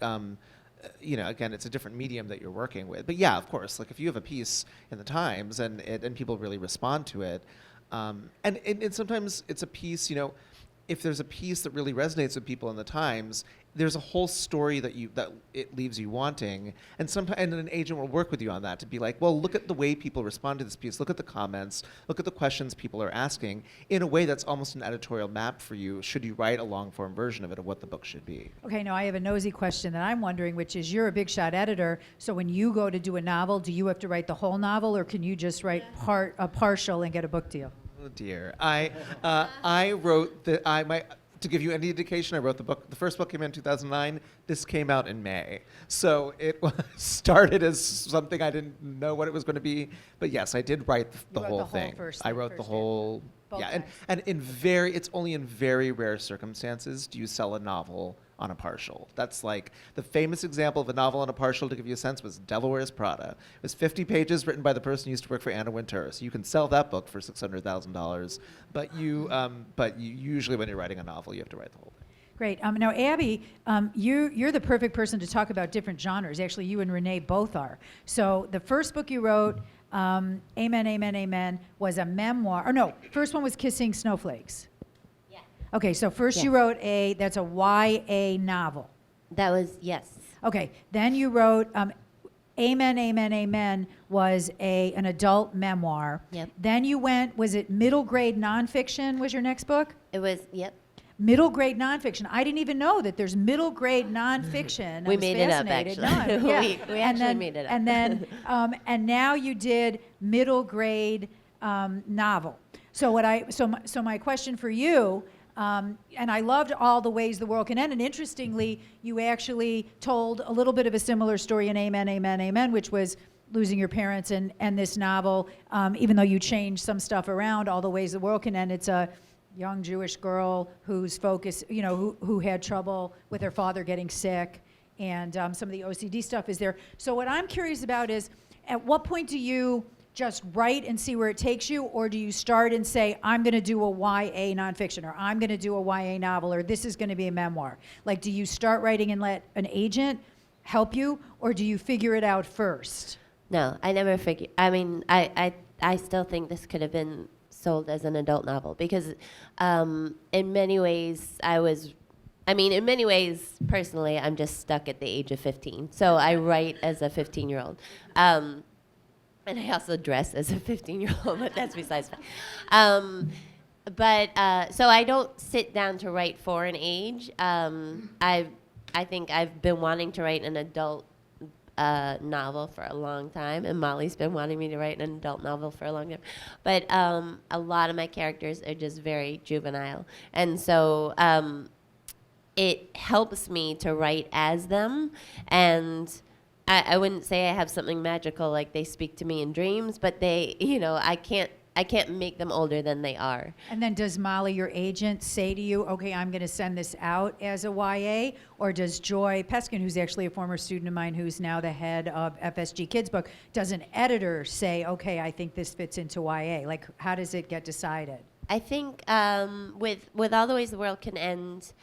Again, it's a different medium that you're working with. But yeah, of course, like if you have a piece in the Times and people really respond to it, and sometimes it's a piece, if there's a piece that really resonates with people in the Times, there's a whole story that it leaves you wanting, and an agent will work with you on that to be like, well, look at the way people respond to this piece, look at the comments, look at the questions people are asking, in a way that's almost an editorial map for you, should you write a long-form version of it, of what the book should be. Okay, now I have a nosy question that I'm wondering, which is, you're a big shot editor, so when you go to do a novel, do you have to write the whole novel, or can you just write a partial and get a book deal? Oh dear, I wrote to give you any indication, I wrote the book. The first book came out in 2009. This came out in May. So it started as something I didn't know what it was going to be. But yes, I did write the whole thing. I wrote the whole. Yeah, and it's only in very rare circumstances do you sell a novel on a partial. That's like the famous example of a novel on a partial, to give you a sense, was Delaware's Prada. It was 50 pages written by the person who used to work for Anna Wintour. So you can sell that book for $600,000, but you usually, when you're writing a novel, you have to write the whole thing. Great. Now, Abby, you're the perfect person to talk about different genres. Actually, you and Renee both are. So the first book you wrote, Amen, Amen, Amen, was a memoir. Or no, first one was Kissing Snowflakes. Yeah. Okay, so first you wrote that's a YA novel. That was, yes. Okay, then you wrote Amen, Amen, Amen was an adult memoir. Yep. Then you went, was it middle grade nonfiction was your next book? It was, yep. Middle grade nonfiction. I didn't even know that there's middle grade nonfiction. We made it up, actually. We actually made it up. And then, and now you did middle grade novel. So my question for you, and I loved All the Ways the World Can End. And interestingly, you actually told a little bit of a similar story in Amen, Amen, Amen, which was losing your parents, and this novel, even though you changed some stuff around, All the Ways the World Can End, it's a young Jewish girl whose focus, who had trouble with her father getting sick, and some of the OCD stuff is there. So what I'm curious about is, at what point do you just write and see where it takes you, or do you start and say, I'm going to do a YA nonfiction, or I'm going to do a YA novel, or this is going to be a memoir? Like, do you start writing and let an agent help you, or do you figure it out first? No, I never figured. I mean, I still think this could have been sold as an adult novel, because in many ways personally, I'm just stuck at the age of 15. So I write as a 15-year-old. And I also dress as a 15-year-old, but that's besides the point. So I don't sit down to write for an age. I think I've been wanting to write an adult novel for a long time, and Mollie's been wanting me to write an adult novel for a long time. But a lot of my characters are just very juvenile, and so it helps me to write as them. And I wouldn't say I have something magical, like they speak to me in dreams, but they, I can't make them older than they are. And then does Mollie, your agent, say to you, okay, I'm going to send this out as a YA? Or does Joy Peskin, who's actually a former student of mine, who's now the head of FSG Kids Book, does an editor say, okay, I think this fits into YA? Like, how does it get decided? I think with All the Ways the World Can End,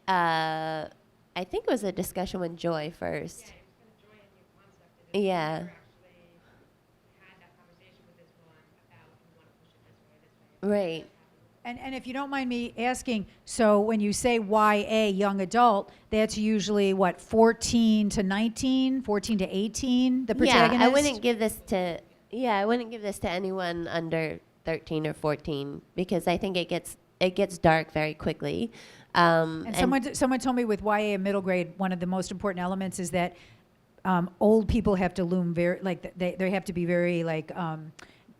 I think it was a discussion with Joy first. Yeah. Right. And if you don't mind me asking, so when you say YA, young adult, that's usually what, 14 to 19, 14 to 18, the protagonist? Yeah, I wouldn't give this to anyone under 13 or 14, because I think it gets dark very quickly. And someone told me with YA and middle grade, one of the most important elements is that old people have to loom very, like, they have to be very, like,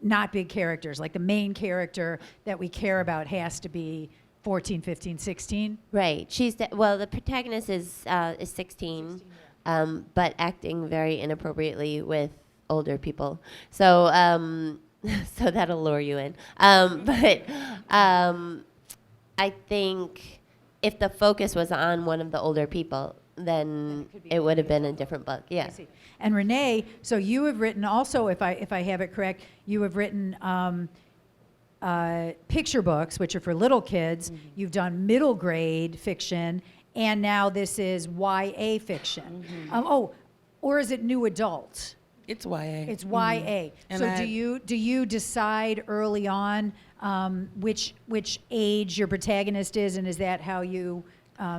not big characters. Like, the main character that we care about has to be 14, 15, 16. Right. Well, the protagonist is 16, but acting very inappropriately with older people. So so that'll lure you in. But I think if the focus was on one of the older people, then it would have been a different book. Yeah. I see. And Renee, so you have written also, if I have it correct, you have written picture books, which are for little kids. Mm-hmm. You've done middle grade fiction, and now this is YA fiction. Mm-hmm. Or is it new adult? It's YA. It's Mhm. YA. And So do you decide early on which age your protagonist is, and is that how you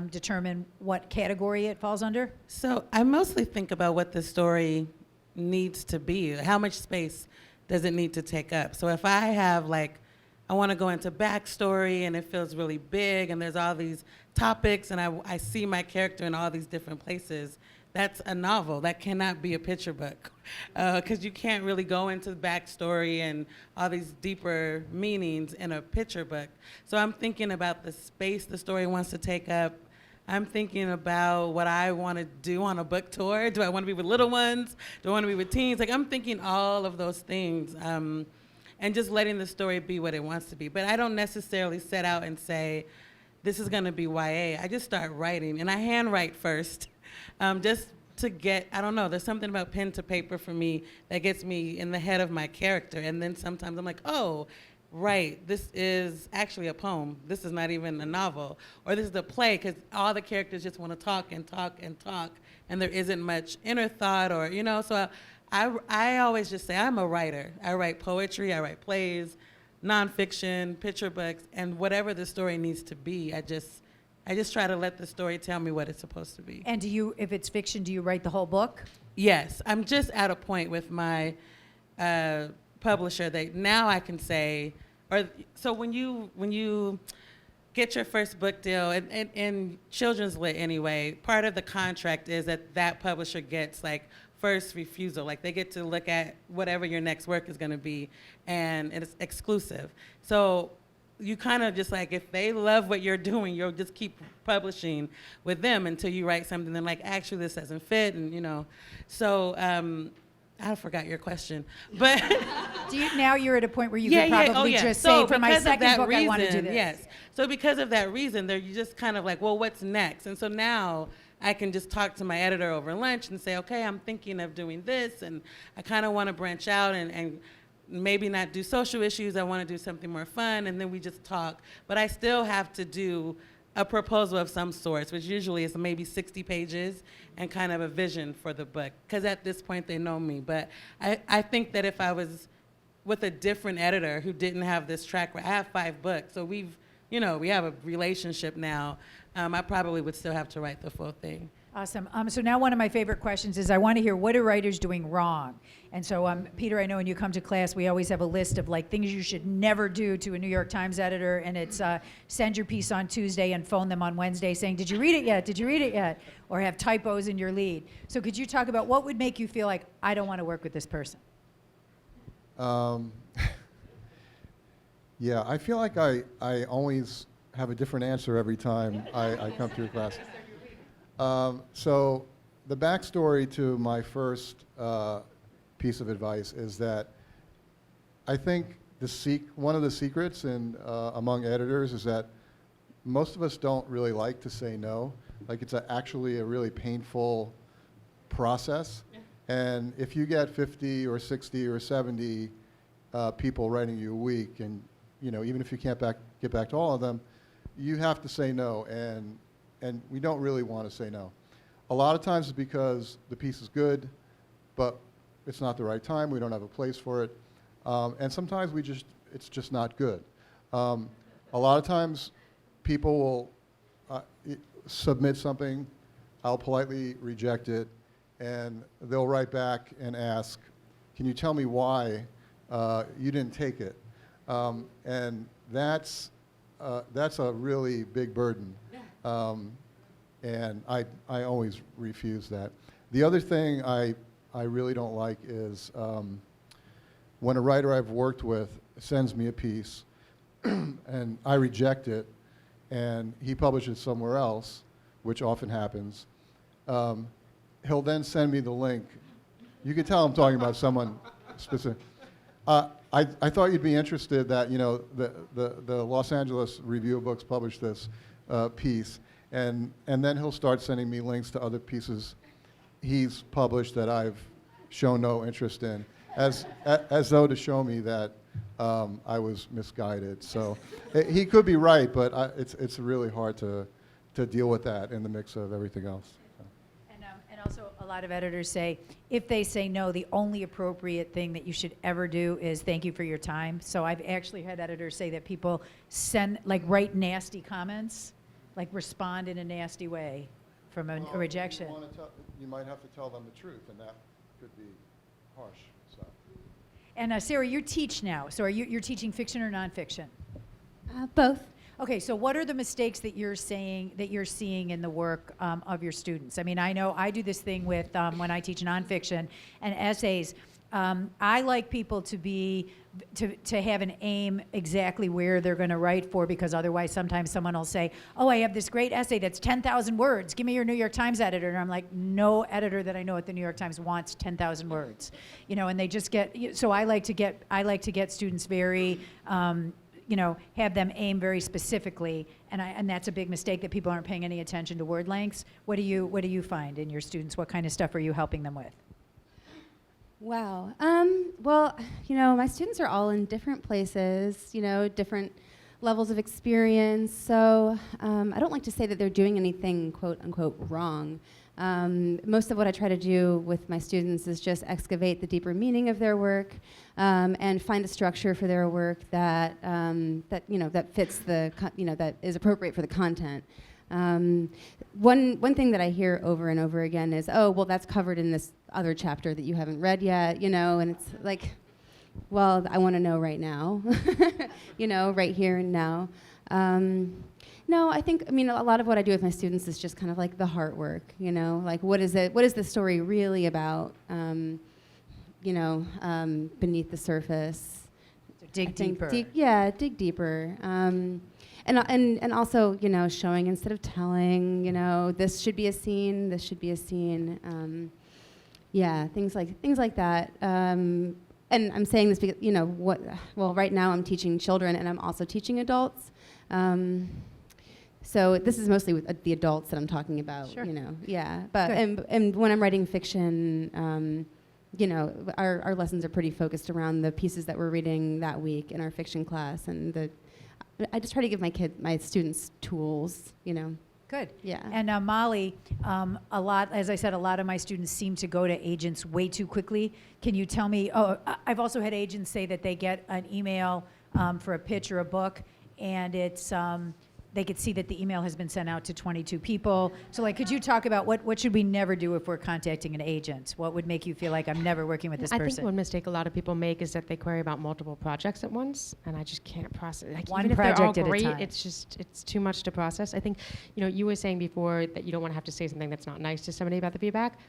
determine what category it falls under? So I mostly think about what the story needs to be. How much space does it need to take up? So if I have, like, I want to go into backstory and it feels really big and there's all these topics and I see my character in all these different places, that's a novel. That cannot be a picture book, because you can't really go into the backstory and all these deeper meanings in a picture book. So I'm thinking about the space the story wants to take up. I'm thinking about what I want to do on a book tour. Do I want to be with little ones? Do I want to be with teens? Like, I'm thinking all of those things, and just letting the story be what it wants to be. But I don't necessarily set out and say, this is going to be YA. I just start writing, and I handwrite first. Just to get, I don't know, there's something about pen to paper for me that gets me in the head of my character. And then sometimes I'm like, oh, right, this is actually a poem. This is not even a novel. Or this is a play, because all the characters just want to talk and talk and talk, and there isn't much inner thought or, you know, so I always just say I'm a writer. I write poetry, I write plays, nonfiction, picture books, and whatever the story needs to be, I just try to let the story tell me what it's supposed to be. And if it's fiction, do you write the whole book? Yes, I'm just at a point with my publisher that now I can say, so when you get your first book deal, in children's lit anyway, part of the contract is that publisher gets, like, first refusal. Like, they get to look at whatever your next work is going to be, and it's exclusive. So you kind of just, like, if they love what you're doing, you'll just keep publishing with them until you write something and, like, actually this doesn't fit, and, you know. So I forgot your question, but Now you're at a point where you could probably just say, for my second book, I want to do this. Yes. So because of that reason, you just kind of like, well, what's next? And so now I can just talk to my editor over lunch and say, okay, I'm thinking of doing this, and I kind of want to branch out and maybe not do social issues. I want to do something more fun, and then we just talk. But I still have to do a proposal of some sort, which usually is maybe 60 pages and kind of a vision for the book, because at this point they know me. But I think that if I was with a different editor who didn't have this track record, I have 5 books, so we have a relationship now, I probably would still have to write the full thing. Awesome. So now one of my favorite questions is, I want to hear, what are writers doing wrong? And so, Peter, I know when you come to class, we always have a list of, like, things you should never do to a New York Times editor, and it's send your piece on Tuesday and phone them on Wednesday saying, did you read it yet? Did you read it yet? Or have typos in your lead. So could you talk about what would make you feel like, I don't want to work with this person? Yeah, I feel like I always have a different answer every time I come to your class. So the backstory to my first piece of advice is that I think one of the secrets among editors is that most of us don't really like to say no. Like, it's actually a really painful process. And if you get 50 or 60 or 70 people writing you a week, and even if you can't get back to all of them, you have to say no, and we don't really want to say no. A lot of times it's because the piece is good, but it's not the right time. We don't have a place for it, and sometimes it's just not good. A lot of times people will submit something, I'll politely reject it, and they'll write back and ask, can you tell me why you didn't take it? And that's a really big burden. And I always refuse that. The other thing I really don't like is when a writer I've worked with sends me a piece and I reject it and he publishes somewhere else, which often happens, he'll then send me the link. You can tell I'm talking about someone specific. I thought you'd be interested that, you know, the Los Angeles Review of Books published this piece, and then he'll start sending me links to other pieces he's published that I've shown no interest in, as though to show me that I was misguided. So he could be right, but it's really hard to deal with that in the mix of everything else. And also, a lot of editors say, if they say no, the only appropriate thing that you should ever do is thank you for your time. So I've actually had editors say that people write nasty comments, like respond in a nasty way from a rejection. You might have to tell them the truth, and that could be harsh. So. And Sarah, you teach now. So you're teaching fiction or nonfiction? Both. Okay, so what are the mistakes that you're seeing in the work of your students? I mean, I know I do this thing with when I teach nonfiction and essays. I like people to have an aim exactly where they're going to write for, because otherwise sometimes someone will say, oh, I have this great essay that's 10,000 words. Give me your New York Times editor. And I'm like, no editor that I know at the New York Times wants 10,000 words. You know, and they just get, so I like to get students very, you know, have them aim very specifically, and that's a big mistake, that people aren't paying any attention to word lengths. What do you find in your students? What kind of stuff are you helping them with? Wow. Well, you know, my students are all in different places, you know, different levels of experience. So I don't like to say that they're doing anything quote unquote wrong. Most of what I try to do with my students is just excavate the deeper meaning of their work and find a structure for their work that that fits that is appropriate for the content. One thing that I hear over and over again is, oh, well, that's covered in this other chapter that you haven't read yet, you know, and it's like, well, I want to know right now, you know, right here and now. No, I mean, a lot of what I do with my students is just kind of like the heart work, you know, like what is the story really about, beneath the surface. So dig deeper. Dig deeper. And also, you know, showing instead of telling, you know, this should be a scene, this should be a scene. Things like that. And I'm saying this because, you know, right now I'm teaching children and I'm also teaching adults. So this is mostly with the adults that I'm talking about, Sure. you know, yeah. But and when I'm writing fiction, you know, our lessons are pretty focused around the pieces that we're reading that week in our fiction class, and I just try to give my students tools, you know. Good. Yeah. And Mollie, as I said, a lot of my students seem to go to agents way too quickly. Can you tell me, I've also had agents say that they get an email for a pitch or a book, and it's, they could see that the email has been sent out to 22 people. So like, could you talk about what should we never do if we're contacting an agent? What would make you feel like I'm never working with this person? I think one mistake a lot of people make is that they query about multiple projects at once, and I just can't process. Like, One even if they're all project at a great, time. it's too much to process. I think, you know, you were saying before that you don't want to have to say something that's not nice to somebody about the feedback.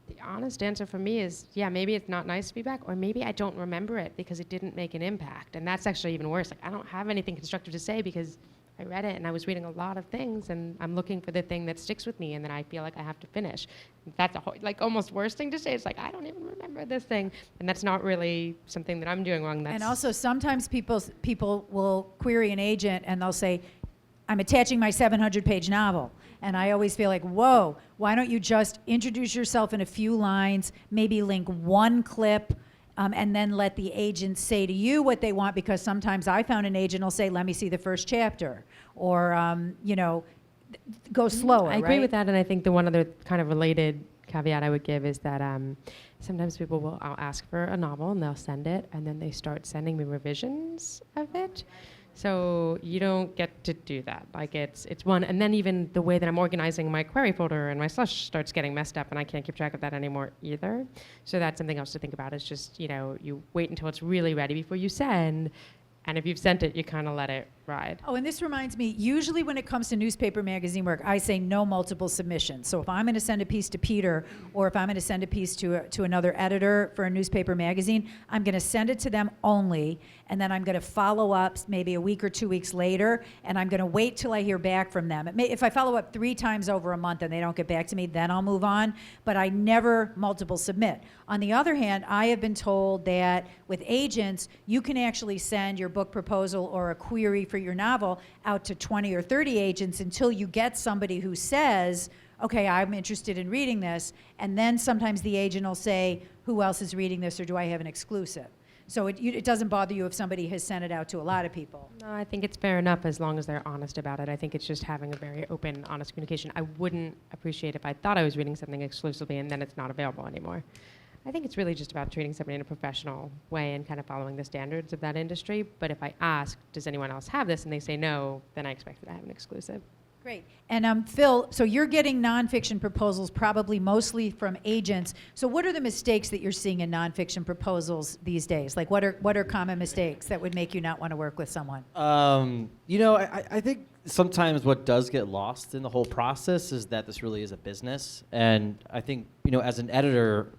The honest answer for me is, yeah, maybe it's not nice feedback, or maybe I don't remember it because it didn't make an impact, and that's actually even worse. Like, I don't have anything constructive to say because I read it and I was reading a lot of things, and I'm looking for the thing that sticks with me, and then I feel like I have to finish. That's almost worst thing to say. It's like, I don't even remember this thing, and that's not really something that I'm doing wrong. And also, sometimes people will query an agent and they'll say, I'm attaching my 700-page novel. And I always feel like, whoa, why don't you just introduce yourself in a few lines, maybe link one clip, and then let the agent say to you what they want, because sometimes I found an agent will say, let me see the first chapter, or, you know, go slower, I agree right? with that, and I think the one other kind of related caveat I would give is that sometimes I'll ask for a novel and they'll send it, and then they start sending me revisions of it. So you don't get to do that. Like, it's one, and then even the way that I'm organizing my query folder and my slush starts getting messed up, and I can't keep track of that anymore either. So that's something else to think about, is just, you know, you wait until it's really ready before you send, and if you've sent it, you kind of let it ride. Oh, and this reminds me, usually when it comes to newspaper magazine work, I say no multiple submissions. So if I'm going to send a piece to Peter, or if I'm going to send a piece to another editor for a newspaper magazine, I'm going to send it to them only, and then I'm going to follow up maybe a week or 2 weeks later, and I'm going to wait till I hear back from them. If I follow up 3 times over a month and they don't get back to me, then I'll move on, but I never multiple submit. On the other hand, I have been told that with agents, you can actually send your book proposal or a query for your novel out to 20 or 30 agents until you get somebody who says, okay, I'm interested in reading this, and then sometimes the agent will say, who else is reading this, or do I have an exclusive? So it doesn't bother you if somebody has sent it out to a lot of people. No, I think it's fair enough as long as they're honest about it. I think it's just having a very open, honest communication. I wouldn't appreciate if I thought I was reading something exclusively and then it's not available anymore. I think it's really just about treating somebody in a professional way and kind of following the standards of that industry. But if I ask, does anyone else have this, and they say no, then I expect that I have an exclusive. Great. And Phil, so you're getting nonfiction proposals probably mostly from agents. So what are the mistakes that you're seeing in nonfiction proposals these days? Like what are common mistakes that would make you not want to work with someone? I think sometimes what does get lost in the whole process is that this really is a business. And I think, as an editor,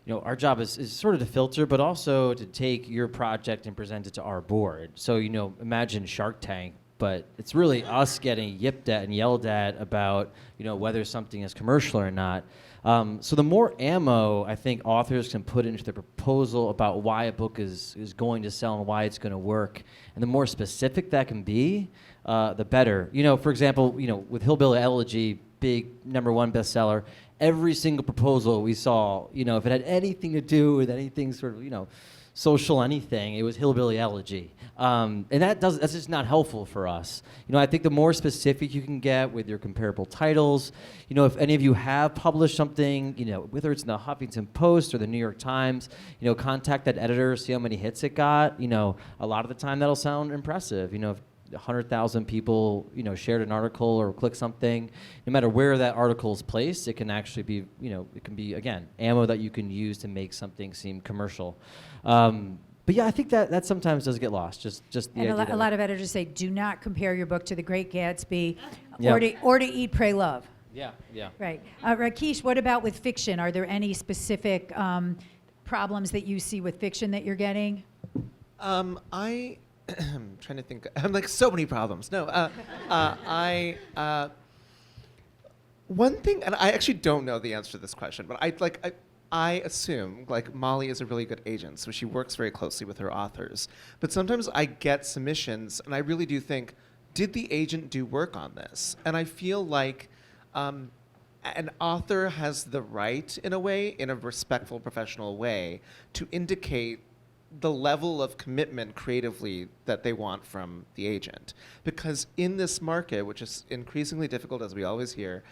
our job is sort of to filter, but also to take your project and present it to our board. So, imagine Shark Tank, but it's really us getting yipped at and yelled at about, whether something is commercial or not. So the more ammo I think authors can put into their proposal about why a book is going to sell and why it's going to work, and the more specific that can be, the better. For example, with Hillbilly Elegy, big #1 bestseller, every single proposal we saw, if it had anything to do with anything sort of, social anything, it was Hillbilly Elegy. And that's just not helpful for us. I think the more specific you can get with your comparable titles, if any of you have published something, whether it's in the Huffington Post or the New York Times, contact that editor, see how many hits it got. A lot of the time that'll sound impressive. If 100,000 people, shared an article or clicked something, no matter where that article is placed, it can actually be, it can be, again, ammo that you can use to make something seem commercial. But yeah, I think that sometimes does get lost. Just the And idea a lot of editors say, do not compare your book to The Great Gatsby Yeah. or to Eat, Pray, Love. Yeah. Right. Rakesh, what about with fiction? Are there any specific problems that you see with fiction that you're getting? I'm trying to think. I'm like so many problems. No, one thing, and I actually don't know the answer to this question, but I assume like Mollie is a really good agent, so she works very closely with her authors. But sometimes I get submissions, and I really do think, did the agent do work on this? And I feel like an author has the right, in a way, in a respectful, professional way, to indicate the level of commitment creatively that they want from the agent. Because in this market, which is increasingly difficult, as we always hear,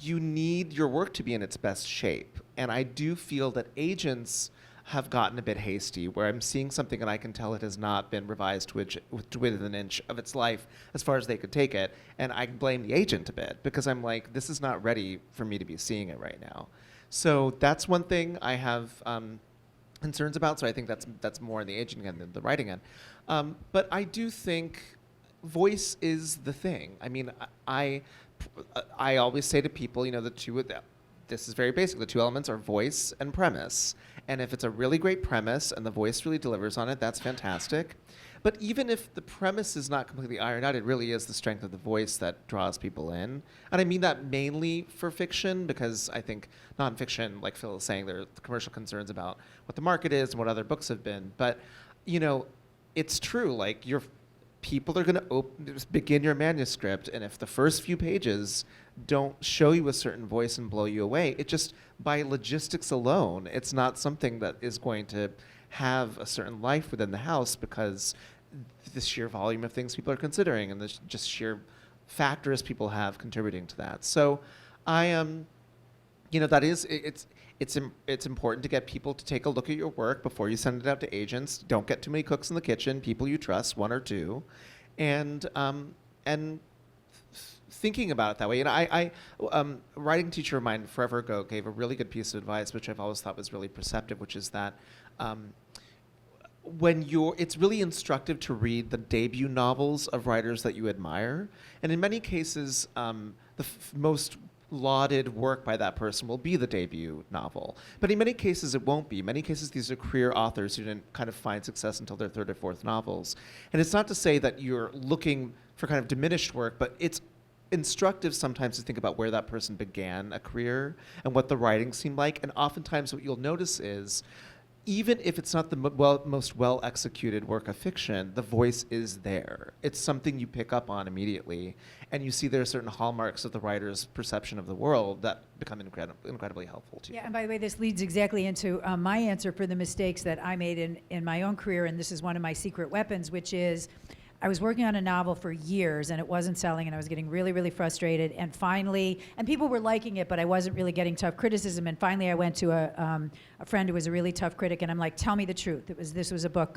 you need your work to be in its best shape. And I do feel that agents have gotten a bit hasty, where I'm seeing something and I can tell it has not been revised within an inch of its life as far as they could take it. And I blame the agent a bit, because I'm like, this is not ready for me to be seeing it right now. So that's one thing I have concerns about. So I think that's more on the agent end than the writing end. But I do think voice is the thing. I mean, I always say to people, this is very basic. The two elements are voice and premise. And if it's a really great premise and the voice really delivers on it, that's fantastic. But even if the premise is not completely ironed out, it really is the strength of the voice that draws people in. And I mean that mainly for fiction, because I think nonfiction, like Phil is saying, there are commercial concerns about what the market is and what other books have been. But, it's true. Like, people are going to begin your manuscript, and if the first few pages don't show you a certain voice and blow you away, it just, by logistics alone, it's not something that is going to have a certain life within the house, because the sheer volume of things people are considering and the just sheer factors people have contributing to that. So I that is, it's important to get people to take a look at your work before you send it out to agents. Don't get too many cooks in the kitchen, people you trust, one or two, and thinking about it that way. And I writing teacher of mine forever ago gave a really good piece of advice, which I've always thought was really perceptive, which is that it's really instructive to read the debut novels of writers that you admire. And in many cases, the most lauded work by that person will be the debut novel. But in many cases, it won't be. In many cases, these are career authors who didn't kind of find success until their third or fourth novels. And it's not to say that you're looking for kind of diminished work, but it's instructive sometimes to think about where that person began a career and what the writing seemed like. And oftentimes what you'll notice is, even if it's not the most well-executed work of fiction, the voice is there. It's something you pick up on immediately, and you see there are certain hallmarks of the writer's perception of the world that become incredibly helpful to you. Yeah, and by the way, this leads exactly into my answer for the mistakes that I made in my own career, and this is one of my secret weapons, which is I was working on a novel for years, and it wasn't selling, and I was getting really, really frustrated, and finally, and people were liking it, but I wasn't really getting tough criticism, and finally I went to a friend who was a really tough critic, and I'm like, tell me the truth. This was a book,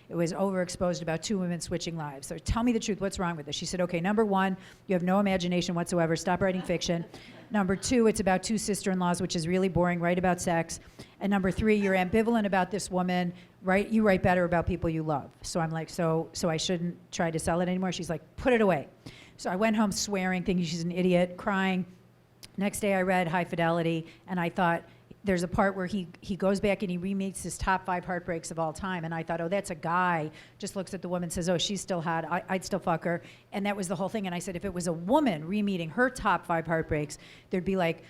it was overexposed about two women switching lives. So tell me the truth, what's wrong with this? She said, okay, number one, you have no imagination whatsoever, stop writing fiction. Number two, it's about two sister-in-laws, which is really boring, write about sex. And number three, you're ambivalent about this woman, right? You write better about people you love. So I'm like, so I shouldn't try to sell it anymore? She's like, put it away. So I went home swearing, thinking she's an idiot, crying. Next day I read High Fidelity, and I thought, there's a part where he goes back and he remeets his top 5 heartbreaks of all time. And I thought, oh, that's a guy, just looks at the woman, says, oh, she's still hot, I'd still fuck her. And that was the whole thing. And I said, if it was a woman remeeting her top 5 heartbreaks, there'd be like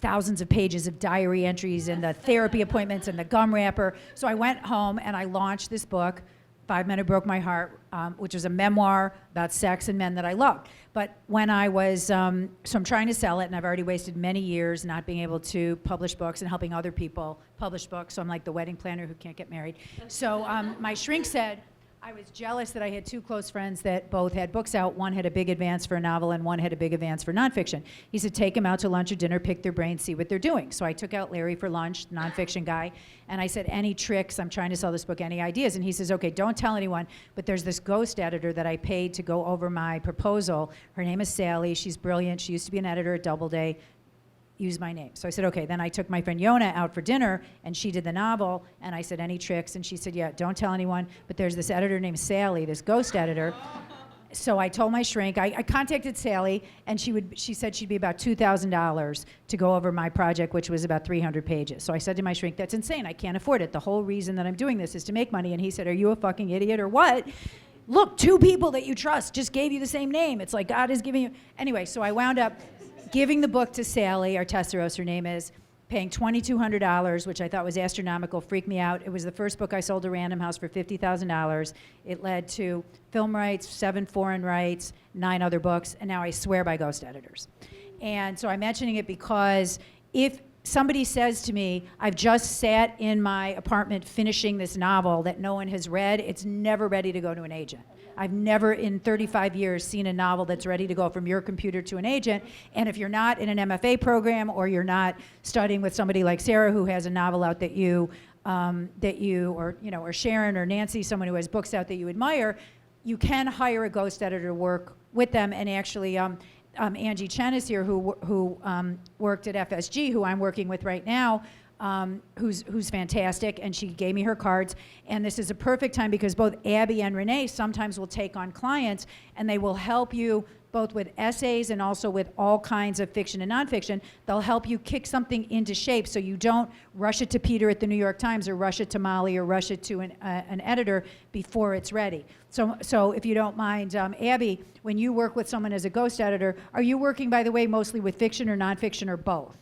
thousands of pages of diary entries and the therapy appointments and the gum wrapper. So I went home and I launched this book, 5 Men Who Broke My Heart, which is a memoir about sex and men that I loved. But when I was, so I'm trying to sell it, and I've already wasted many years not being able to publish books and helping other people publish books. So I'm like the wedding planner who can't get married. So my shrink said, I was jealous that I had 2 close friends that both had books out. One had a big advance for a novel and one had a big advance for nonfiction. He said, take them out to lunch or dinner, pick their brains, see what they're doing. So I took out Larry for lunch, nonfiction guy, and I said, any tricks? I'm trying to sell this book, any ideas? And he says, okay, don't tell anyone, but there's this ghost editor that I paid to go over my proposal. Her name is Sally. She's brilliant. She used to be an editor at Doubleday. Use my name. So I said, okay. Then I took my friend Yona out for dinner, and she did the novel, and I said, any tricks? And she said, yeah, don't tell anyone, but there's this editor named Sally, this ghost editor. So I told my shrink, I contacted Sally, and she said she'd be about $2,000 to go over my project, which was about 300 pages. So I said to my shrink, that's insane, I can't afford it. The whole reason that I'm doing this is to make money. And he said, are you a fucking idiot or what? Look, 2 people that you trust just gave you the same name. It's like God is giving you. Anyway, so I wound up giving the book to Sally, Artesteros, her name is, paying $2,200, which I thought was astronomical, freaked me out. It was the first book I sold to Random House for $50,000. It led to film rights, 7 foreign rights, 9 other books, and now I swear by ghost editors. And so I'm mentioning it because if somebody says to me, I've just sat in my apartment finishing this novel that no one has read, it's never ready to go to an agent. I've never in 35 years seen a novel that's ready to go from your computer to an agent. And if you're not in an MFA program or you're not studying with somebody like Sarah who has a novel out that you or Sharon or Nancy, someone who has books out that you admire, you can hire a ghost editor to work with them. And actually, Angie Chen is here who worked at FSG, who I'm working with right now. Who's fantastic, and she gave me her cards. And this is a perfect time because both Abby and Renee sometimes will take on clients, and they will help you both with essays and also with all kinds of fiction and nonfiction. They'll help you kick something into shape so you don't rush it to Peter at the New York Times or rush it to Mollie or rush it to an editor before it's ready. So if you don't mind, Abby, when you work with someone as a ghost editor, are you working, by the way, mostly with fiction or nonfiction or both?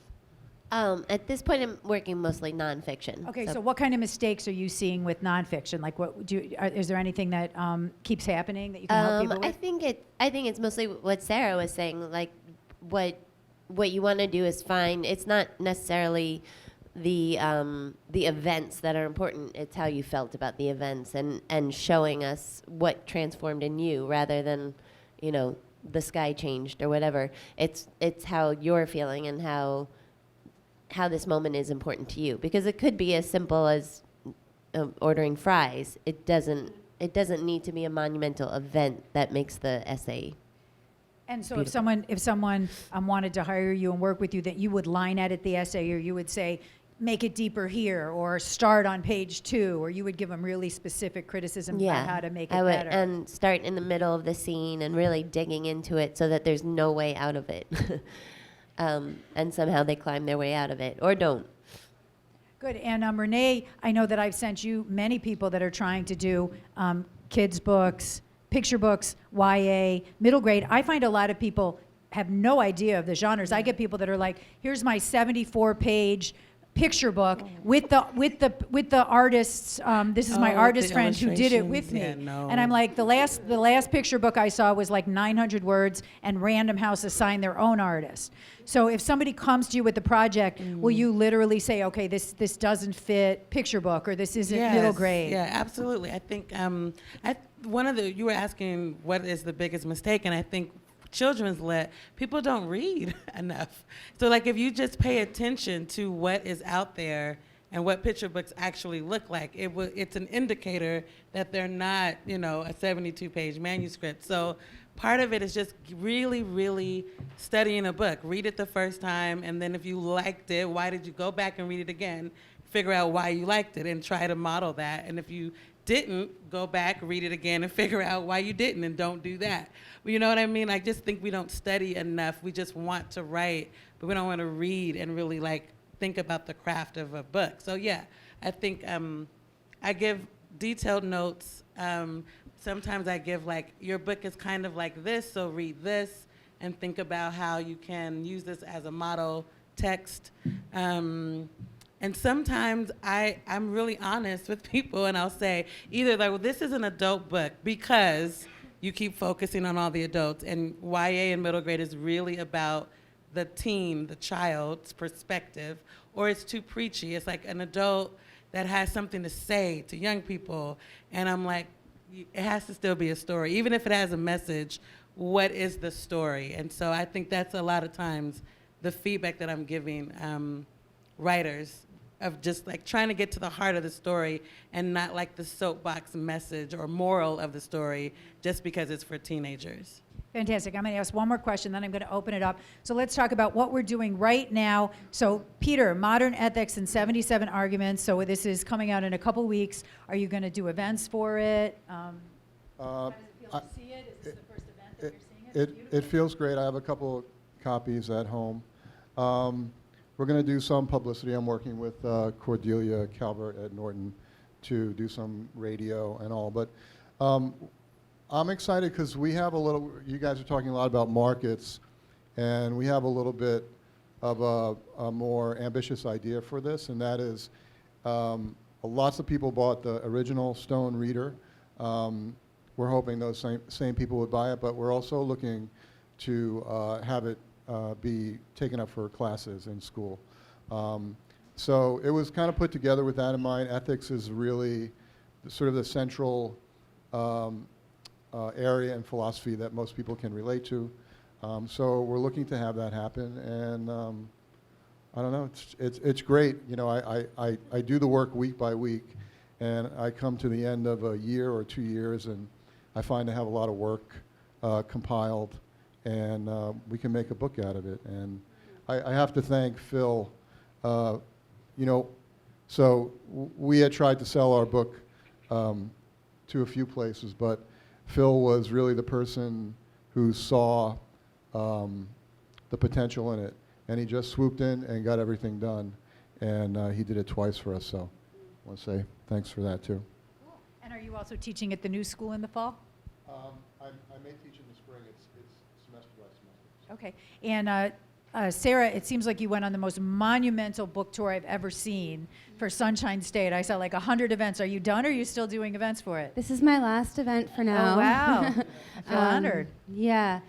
At this point, I'm working mostly nonfiction. Okay, so what kind of mistakes are you seeing with nonfiction? Like, is there anything that keeps happening that you can help people with? I think it's mostly what Sarah was saying. Like, what you want to do is find. It's not necessarily the events that are important. It's how you felt about the events and showing us what transformed in you, rather than, the sky changed or whatever. It's how you're feeling and how this moment is important to you, because it could be as simple as ordering fries. It doesn't need to be a monumental event that makes the essay. And so beautiful. if someone wanted to hire you and work with you, that you would line edit the essay, or you would say, make it deeper here, or start on page 2, or you would give them really specific criticism Yeah, about how to make it I would, better. and start in the middle of the scene and really digging into it so that there's no way out of it. And somehow they climb their way out of it, or don't. Good. And Renee, I know that I've sent you many people that are trying to do kids' books, picture books, YA, middle grade. I find a lot of people have no idea of the genres. I get people that are like, here's my 74-page picture book with the artists. This is my Oh, artist the friend who did it with me. illustrations. Yeah, no. And I'm like, the last picture book I saw was like 900 words, and Random House assigned their own artist. So if somebody comes to you with the project, will you literally say, okay, this doesn't fit picture book, or this isn't middle grade? Yeah, absolutely. I think you were asking what is the biggest mistake, and I think children's lit, people don't read enough. So like if you just pay attention to what is out there and what picture books actually look like, it's an indicator that they're not, a 72-page manuscript. So part of it is just really, really studying a book. Read it the first time, and then if you liked it, why did you go back and read it again? Figure out why you liked it and try to model that. And if you didn't, go back, read it again, and figure out why you didn't, and don't do that. But you know what I mean? I just think we don't study enough. We just want to write, but we don't want to read and really think about the craft of a book. So yeah, I think I give detailed notes. Sometimes I give your book is kind of like this, so read this and think about how you can use this as a model text. And sometimes I'm really honest with people, and I'll say either well, this is an adult book because you keep focusing on all the adults, and YA and middle grade is really about the teen, the child's perspective, or it's too preachy. It's like an adult that has something to say to young people, and I'm like, it has to still be a story. Even if it has a message, what is the story? And so I think that's a lot of times the feedback that I'm giving writers, of just trying to get to the heart of the story and not the soapbox message or moral of the story just because it's for teenagers. Fantastic. I'm going to ask one more question, then I'm going to open it up. So let's talk about what we're doing right now. So Peter, Modern Ethics and 77 Arguments. So this is coming out in a couple weeks. Are you going to do events for it? How does it feel to see it? Is this the first event that you're seeing it? It feels great. I have a couple copies at home. We're going to do some publicity. I'm working with Cordelia Calvert at Norton to do some radio and all. But I'm excited because we have you guys are talking a lot about markets, and we have a little bit of a more ambitious idea for this, and that is lots of people bought the original Stone Reader. We're hoping those same people would buy it, but we're also looking to have it be taken up for classes in school. So it was kind of put together with that in mind. Ethics is really sort of the central area in philosophy that most people can relate to. So we're looking to have that happen, and I don't know, it's great. I do the work week by week, and I come to the end of a year or 2 years, and I find I have a lot of work compiled, and we can make a book out of it. And I have to thank Phil. So we had tried to sell our book to a few places, but Phil was really the person who saw the potential in it, and he just swooped in and got everything done, and he did it twice for us. So I want to say thanks for that too. Cool. And are you also teaching at the new school in the fall? I may teach in the spring. It's semester by semester. Okay. And Sarah, it seems like you went on the most monumental book tour I've ever seen for Sunshine State. I saw 100 events. Are you done, or are you still doing events for it? This is my last event for now. Oh, wow. I feel honored. Yeah,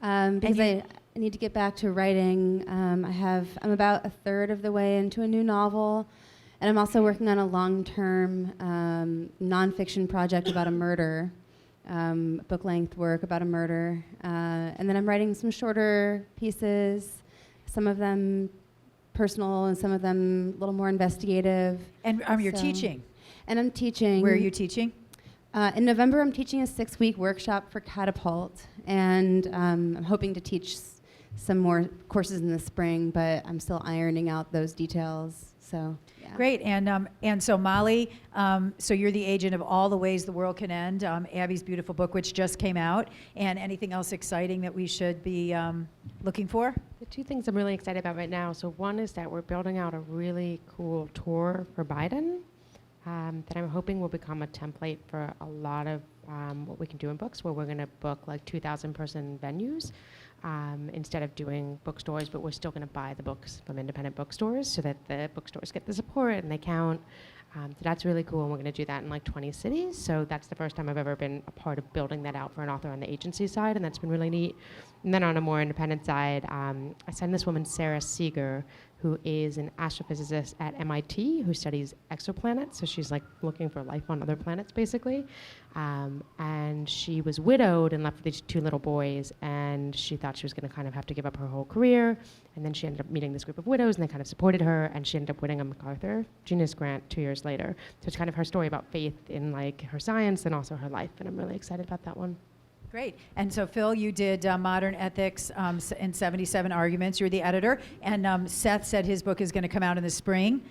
because I need to get back to writing. I'm about a third of the way into a new novel, and I'm also working on a long-term nonfiction project about a murder, book-length work about a murder. And then I'm writing some shorter pieces, some of them personal and some of them a little more investigative. And you're teaching. And I'm teaching. Where are you teaching? In November, I'm teaching a 6-week workshop for Catapult, and I'm hoping to teach some more courses in the spring, but I'm still ironing out those details. So, yeah. Great, and so Mollie, so you're the agent of All the Ways the World Can End, Abby's beautiful book, which just came out, and anything else exciting that we should be looking for? The two things I'm really excited about right now. So one is that we're building out a really cool tour for Biden that I'm hoping will become a template for a lot of what we can do in books, where we're going to book like 2,000 person venues instead of doing bookstores, but we're still going to buy the books from independent bookstores so that the bookstores get the support and they count. So that's really cool, and we're going to do that in like 20 cities. So that's the first time I've ever been a part of building that out for an author on the agency side, and that's been really neat. And then on a more independent side, I signed this woman, Sarah Seeger, who is an astrophysicist at MIT who studies exoplanets. So she's like looking for life on other planets, basically. And she was widowed and left with these two little boys, and she thought she was going to kind of have to give up her whole career. And then she ended up meeting this group of widows, and they kind of supported her, and she ended up winning a MacArthur Genius Grant 2 years later. So it's kind of her story about faith in like her science and also her life, and I'm really excited about that one. Great. And so, Phil, you did Modern Ethics in 77 Arguments. You're the editor. And Seth said his book is going to come out in the spring,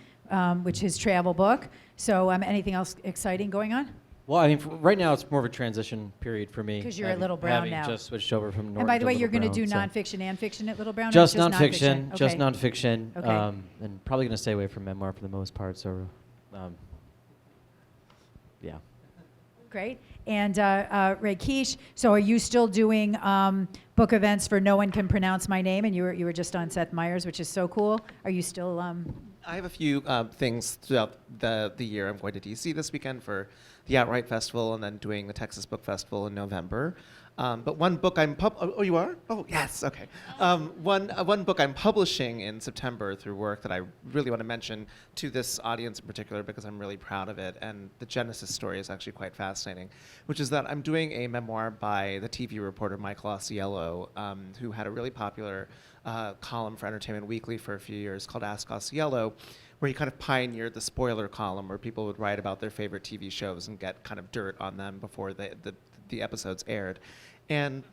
which is his travel book. So anything else exciting going on? Well, I mean, right now it's more of a transition period for me. 'Cause you're at Little Brown having now. just switched over from Norton And by the to way, Little you're going to do Brown, so- nonfiction and fiction at Little Brown? Or Just it's nonfiction, Okay. just nonfiction, Okay. and probably going to stay away from memoir for the most part. So, yeah. Great. And Rakesh, so are you still doing book events for No One Can Pronounce My Name? And you were just on Seth Meyers, which is so cool. Are you still? I have a few things throughout the year. I'm going to DC this weekend for the Outright Festival, and then doing the Texas Book Festival in November. But one book I'm oh, you are? Oh, yes, okay. One book I'm publishing in September through work that I really want to mention to this audience in particular because I'm really proud of it, and the genesis story is actually quite fascinating, which is that I'm doing a memoir by the TV reporter Michael Osceola, who had a really popular column for Entertainment Weekly for a few years called Ask Osceola, where he kind of pioneered the spoiler column where people would write about their favorite TV shows and get kind of dirt on them before the episodes aired. And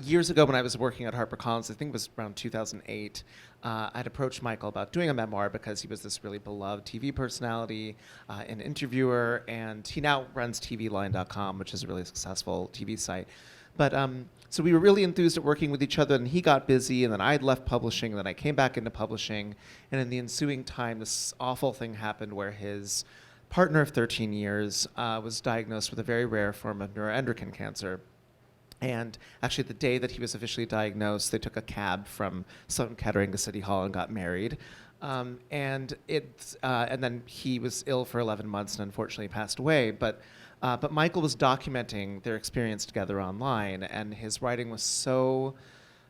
years ago when I was working at HarperCollins, I think it was around 2008, I'd approached Michael about doing a memoir because he was this really beloved TV personality, an interviewer, and he now runs TVline.com, which is a really successful TV site. But so we were really enthused at working with each other, and he got busy, and then I'd left publishing, and then I came back into publishing, and in the ensuing time, this awful thing happened where his partner of 13 years was diagnosed with a very rare form of neuroendocrine cancer. And actually, the day that he was officially diagnosed, they took a cab from Sloan Kettering to City Hall and got married. And then he was ill for 11 months and unfortunately passed away. But Michael was documenting their experience together online, and his writing was so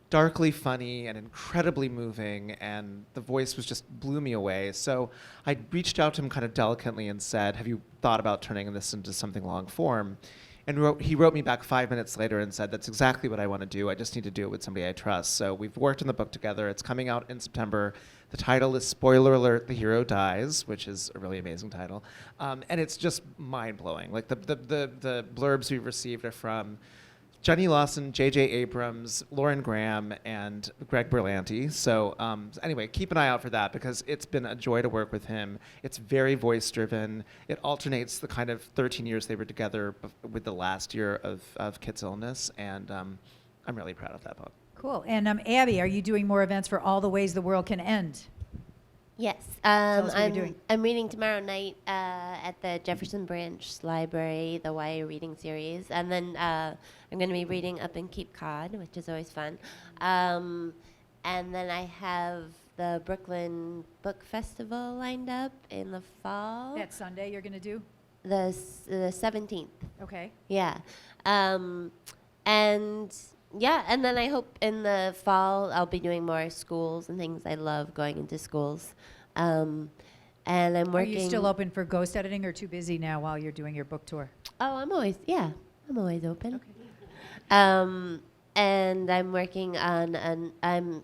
darkly funny and incredibly moving, and the voice was just blew me away. So I reached out to him kind of delicately and said, have you thought about turning this into something long form? And he wrote me back 5 minutes later and said, that's exactly what I want to do. I just need to do it with somebody I trust. So we've worked on the book together. It's coming out in September. The title is Spoiler Alert, The Hero Dies, which is a really amazing title. And it's just mind-blowing. Like the blurbs we've received are from Jenny Lawson, J.J. Abrams, Lauren Graham, and Greg Berlanti. So anyway, keep an eye out for that because it's been a joy to work with him. It's very voice-driven. It alternates the kind of 13 years they were together with the last year of Kit's illness, and I'm really proud of that book. Cool. And Abby, are you doing more events for All the Ways the World Can End? Yes, us what you're doing. I'm reading tomorrow night at the Jefferson Branch Library, the YA reading series, and then I'm going to be reading up in Cape Cod, which is always fun. And then I have the Brooklyn Book Festival lined up in the fall. That Sunday you're going to do? The 17th. Okay. Yeah. And then I hope in the fall I'll be doing more schools and things. I love going into schools. And I'm working. Are you still open for ghost editing or too busy now while you're doing your book tour? Oh, I'm always open. Okay. And I'm working on I'm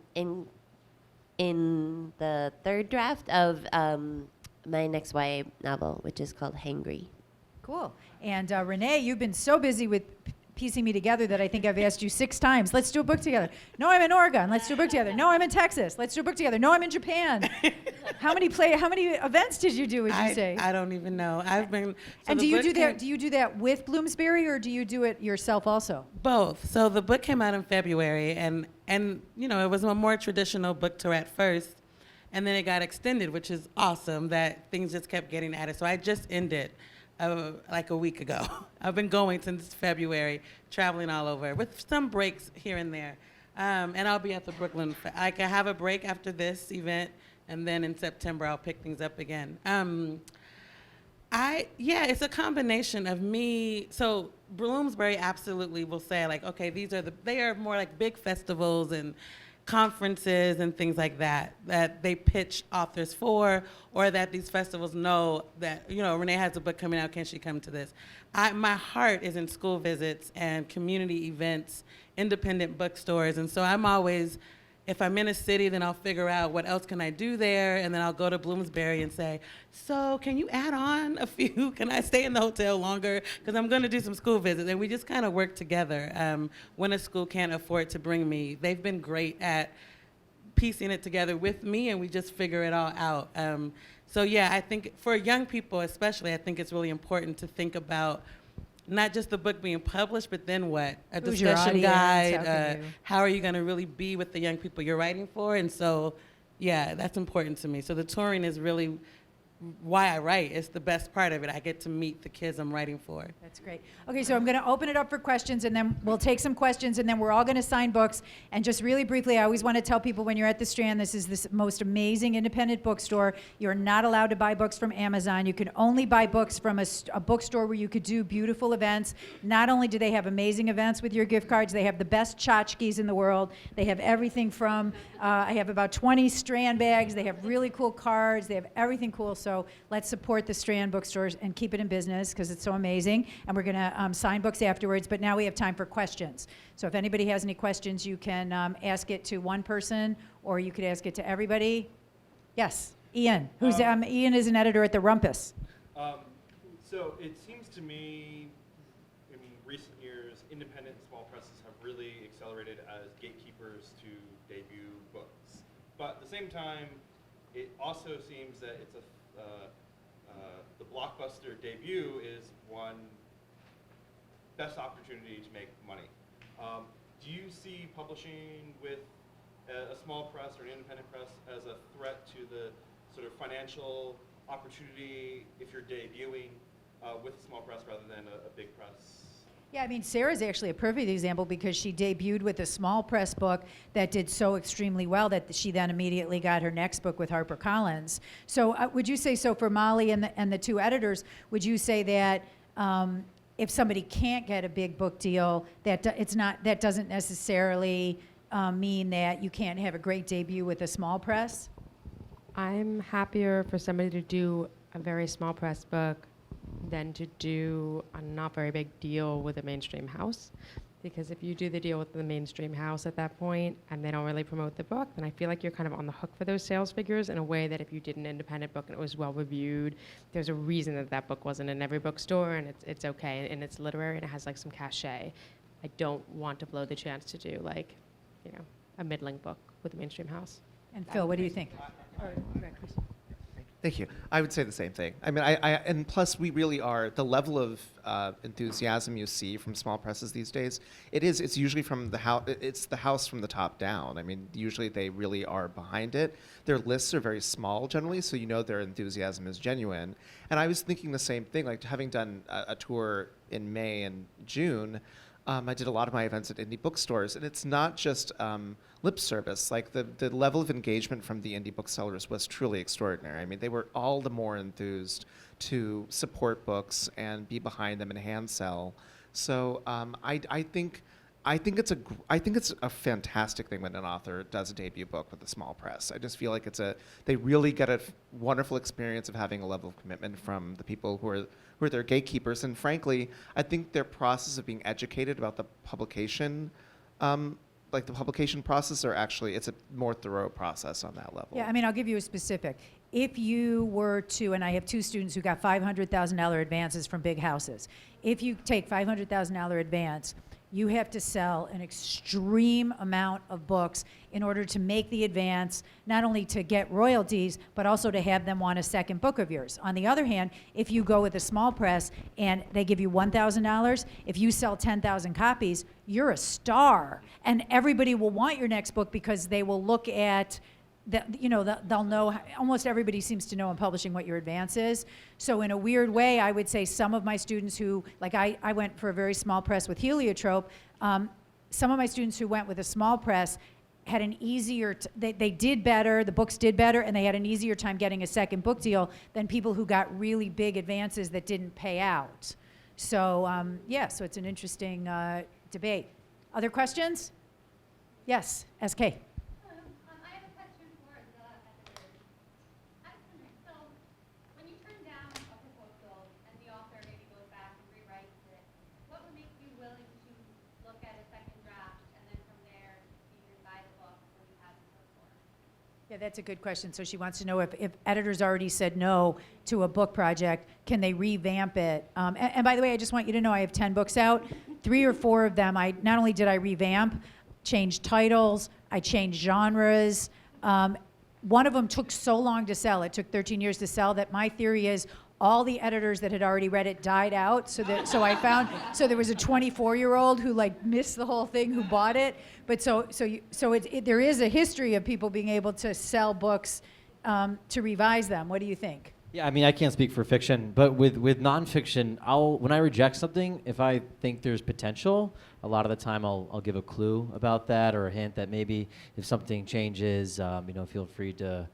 in the third draft of my next YA novel, which is called Hangry. Cool. And Renee, you've been so busy with piecing me together that I think I've asked you 6 times. Let's do a book together. No, I'm in Oregon. Let's do a book together. No, I'm in Texas. Let's do a book together. No, I'm in Japan. How many events did you do? Would you say? I don't even know. I've been. And do you do that? Do you do that with Bloomsbury, or do you do it yourself also? Both. So the book came out in February, and you know, it was a more traditional book tour at first, and then it got extended, which is awesome that things just kept getting added. So I just ended like a week ago. I've been going since February, traveling all over with some breaks here and there. And I'll be at the Brooklyn. I can have a break after this event, and then in September I'll pick things up again. It's a combination of me. So Bloomsbury absolutely will say like, okay, they are more like big festivals and conferences and things like that they pitch authors for, or that these festivals know that, you know, Renee has a book coming out, can she come to this? My heart is in school visits and community events, independent bookstores, and so I'm always, if I'm in a city, then I'll figure out what else can I do there, and then I'll go to Bloomsbury and say, so can you add on a few? Can I stay in the hotel longer? Because I'm going to do some school visits, and we just kind of work together. When a school can't afford to bring me, they've been great at piecing it together with me, and we just figure it all out. So yeah, I think for young people especially, I think it's really important to think about not just the book being published, but then what? A Who's your discussion audience? guide. How are you going to really be with the young people you're writing for? And so, yeah, that's important to me. So the touring is really why I write. It's the best part of it. I get to meet the kids I'm writing for. That's great. Okay, so I'm going to open it up for questions, and then we'll take some questions, and then we're all going to sign books. And just really briefly, I always want to tell people when you're at the Strand, this is the most amazing independent bookstore. You're not allowed to buy books from Amazon. You can only buy books from a bookstore where you could do beautiful events. Not only do they have amazing events with your gift cards, they have the best tchotchkes in the world. They have everything from, I have about 20 Strand bags. They have really cool cards. They have everything cool. So let's support the Strand bookstores and keep it in business because it's so amazing. And we're going to sign books afterwards. But now we have time for questions. So if anybody has any questions, you can ask it to one person, or you could ask it to everybody. Yes, Ian. Ian is an editor at the Rumpus. So it seems to me, in recent years, independent and small presses have really accelerated as gatekeepers to debut books. But at the same time, it also seems that it's the blockbuster debut is one best opportunity to make money. Do you see publishing with a small press or an independent press as a threat to the sort of financial opportunity if you're debuting with a small press rather than a big press? Yeah, I mean, Sarah's actually a perfect example because she debuted with a small press book that did so extremely well that she then immediately got her next book with HarperCollins. So would you say, so for Mollie and the two editors, would you say that if somebody can't get a big book deal, that doesn't necessarily mean that you can't have a great debut with a small press? I'm happier for somebody to do a very small press book than to do a not very big deal with a mainstream house. Because if you do the deal with the mainstream house at that point and they don't really promote the book, then I feel like you're kind of on the hook for those sales figures in a way that if you did an independent book and it was well reviewed, there's a reason that that book wasn't in every bookstore, and it's okay, and it's literary and it has like some cachet. I don't want to blow the chance to do like, you know, a middling book with a mainstream house. And Phil, what do you think? Thank you. I would say the same thing. I mean, and plus we really are, the level of enthusiasm you see from small presses these days, it's usually from the house, it's the house from the top down. I mean, usually they really are behind it. Their lists are very small generally, so you know their enthusiasm is genuine. And I was thinking the same thing, like having done a tour in May and June, I did a lot of my events at indie bookstores, and it's not just lip service. Like the level of engagement from the indie booksellers was truly extraordinary. I mean, they were all the more enthused to support books and be behind them and hand sell. So I think it's a fantastic thing when an author does a debut book with a small press. I just feel like they really get a wonderful experience of having a level of commitment from the people who are their gatekeepers. And frankly, I think their process of being educated about the publication, like the publication process, it's a more thorough process on that level. Yeah, I mean, I'll give you a specific. If you were to, and I have two students who got $500,000 advances from big houses. If you take $500,000 advance, you have to sell an extreme amount of books in order to make the advance, not only to get royalties, but also to have them want a second book of yours. On the other hand, if you go with a small press and they give you $1,000, if you sell 10,000 copies, you're a star. And everybody will want your next book because they will look at they'll know, almost everybody seems to know in publishing what your advance is. So in a weird way, I would say some of my students who, like I went for a very small press with Heliotrope, some of my students who went with a small press had an easier, they did better, the books did better, and they had an easier time getting a second book deal than people who got really big advances that didn't pay out. So so it's an interesting debate. Other questions? Yes, SK. Yeah, that's a good question. So she wants to know if editors already said no to a book project, can they revamp it? And by the way, I just want you to know I have 10 books out. 3 or 4 of them, not only did I revamp, changed titles, I changed genres. One of them took so long to sell, it took 13 years to sell, that my theory is all the editors that had already read it died out. So there was a 24-year-old who missed the whole thing who bought it. But there is a history of people being able to sell books to revise them. What do you think? Yeah, I mean, I can't speak for fiction, but with nonfiction, when I reject something, if I think there's potential, a lot of the time I'll give a clue about that or a hint that maybe if something changes, feel free to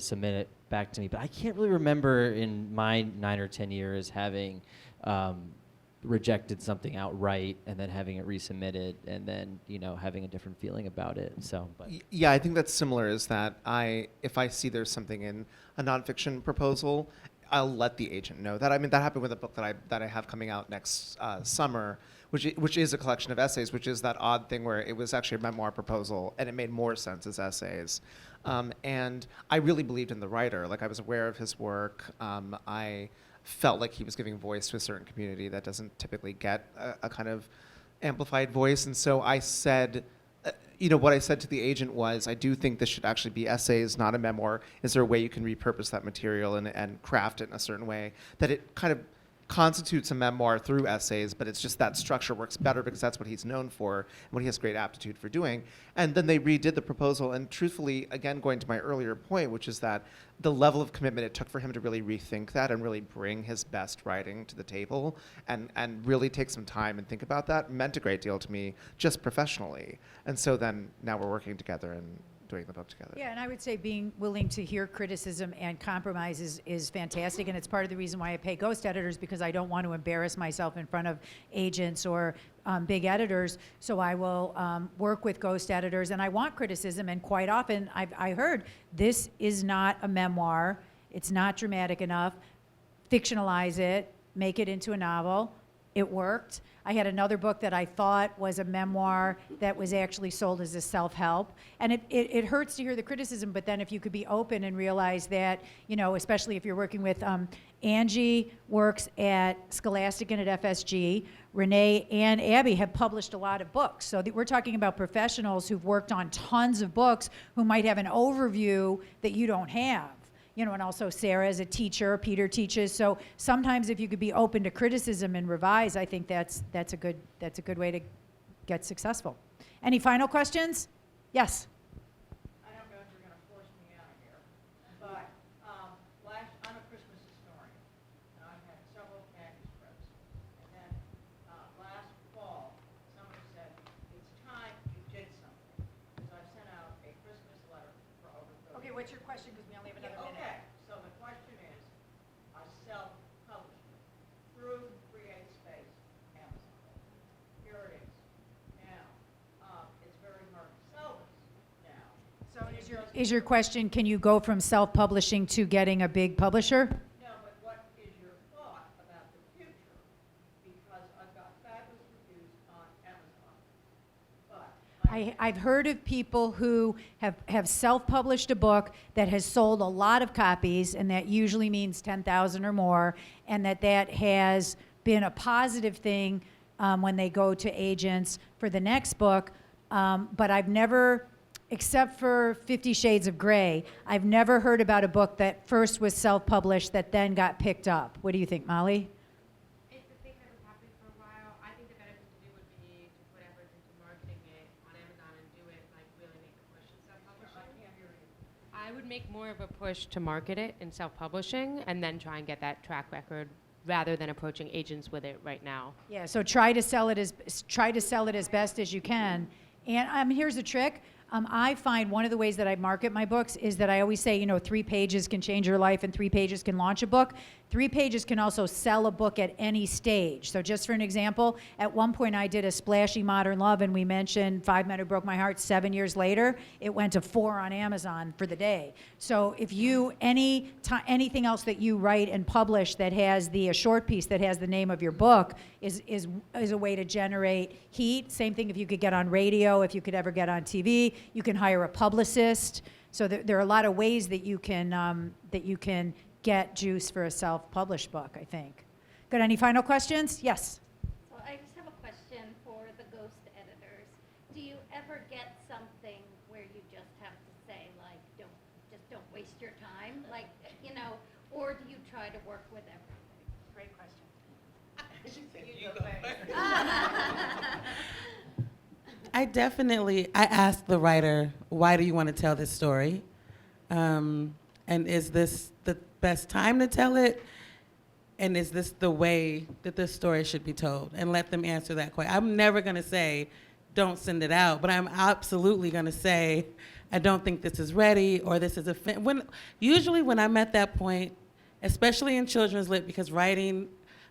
submit it back to me. But I can't really remember in my 9 or 10 years having rejected something outright and then having it resubmitted and then having a different feeling about it. So, but Yeah, I think that's similar. Is that if I see there's something in a nonfiction proposal, I'll let the agent know that. I mean, that happened with a book that I have coming out next summer, which is a collection of essays, which is that odd thing where it was actually a memoir proposal and it made more sense as essays. And I really believed in the writer. I was aware of his work. I felt like he was giving voice to a certain community that doesn't typically get a kind of amplified voice. And so I said, what I said to the agent was, I do think this should actually be essays, not a memoir. Is there a way you can repurpose that material and craft it in a certain way that it kind of constitutes a memoir through essays, but it's just that structure works better because that's what he's known for and what he has great aptitude for doing. And then they redid the proposal, and truthfully, again, going to my earlier point, which is that the level of commitment it took for him to really rethink that and really bring his best writing to the table and really take some time and think about that meant a great deal to me just professionally. And so then now we're working together and doing the book together. Yeah, and I would say being willing to hear criticism and compromise is fantastic, and it's part of the reason why I pay ghost editors, because I don't want to embarrass myself in front of agents or big editors, so I will work with ghost editors, and I want criticism, and quite often I heard, this is not a memoir, it's not dramatic enough, fictionalize it, make it into a novel. It worked. I had another book that I thought was a memoir that was actually sold as a self-help. And it hurts to hear the criticism, but then if you could be open and realize that, especially if you're working with, Angie works at Scholastic and at FSG. Renee and Abby have published a lot of books. So we're talking about professionals who've worked on tons of books who might have an overview that you don't have. And also Sarah is a teacher, Peter teaches. So sometimes if you could be open to criticism and revise, I think that's a good way to get successful. Any final questions? Yes. I don't know if you're going to force me out of here, but I'm a Christmas historian, and I've had several manuscripts. And then last fall, somebody said, it's time you did something. So I sent out a Christmas letter for over 30 Okay, what's your question? Because we only have another minute. Okay, so the question is, I self-published through Create Space, Amazon. Here it is. Now, it's very hard to sell this now. So is your question, can you go from self-publishing to getting a big publisher? No, but what is your thought about the future? Because I've got fabulous reviews on Amazon, but I've heard of people who have self-published a book that has sold a lot of copies, and that usually means 10,000 or more, and that has been a positive thing when they go to agents for the next book. But I've never, except for 50 Shades of Grey, I've never heard about a book that first was self-published that then got picked up. What do you think, Molly? It's a thing that was happening for a while. I think the better thing to do would be to put efforts into marketing it on Amazon and do it, like really make the push in self-publishing. I would make more of a push to market it in self-publishing and then try and get that track record rather than approaching agents with it right now. Yeah, so try to sell it as best as you can. And here's a trick. I find one of the ways that I market my books is that I always say, 3 pages can change your life and 3 pages can launch a book. 3 pages can also sell a book at any stage. So just for an example, at one point I did a splashy modern love and we mentioned 5 Men Who Broke My Heart. 7 years later, it went to 4 on Amazon for the day. So if you, anything else that you write and publish that has a short piece that has the name of your book is a way to generate heat. Same thing if you could get on radio, if you could ever get on TV, you can hire a publicist. So there are a lot of ways that you can get juice for a self-published book, I think. Good, any final questions? Yes. So I just have a question for the ghost editors. Do you ever get something where you just have to say, like, don't waste your time? Like, or do you try to work with everything? Great question. You go first. I ask the writer, why do you want to tell this story? And is this the best time to tell it? And is this the way that this story should be told? And let them answer that question. I'm never going to say, don't send it out, but I'm absolutely going to say, I don't think this is ready, or this is usually when I'm at that point, especially in children's lit, because writing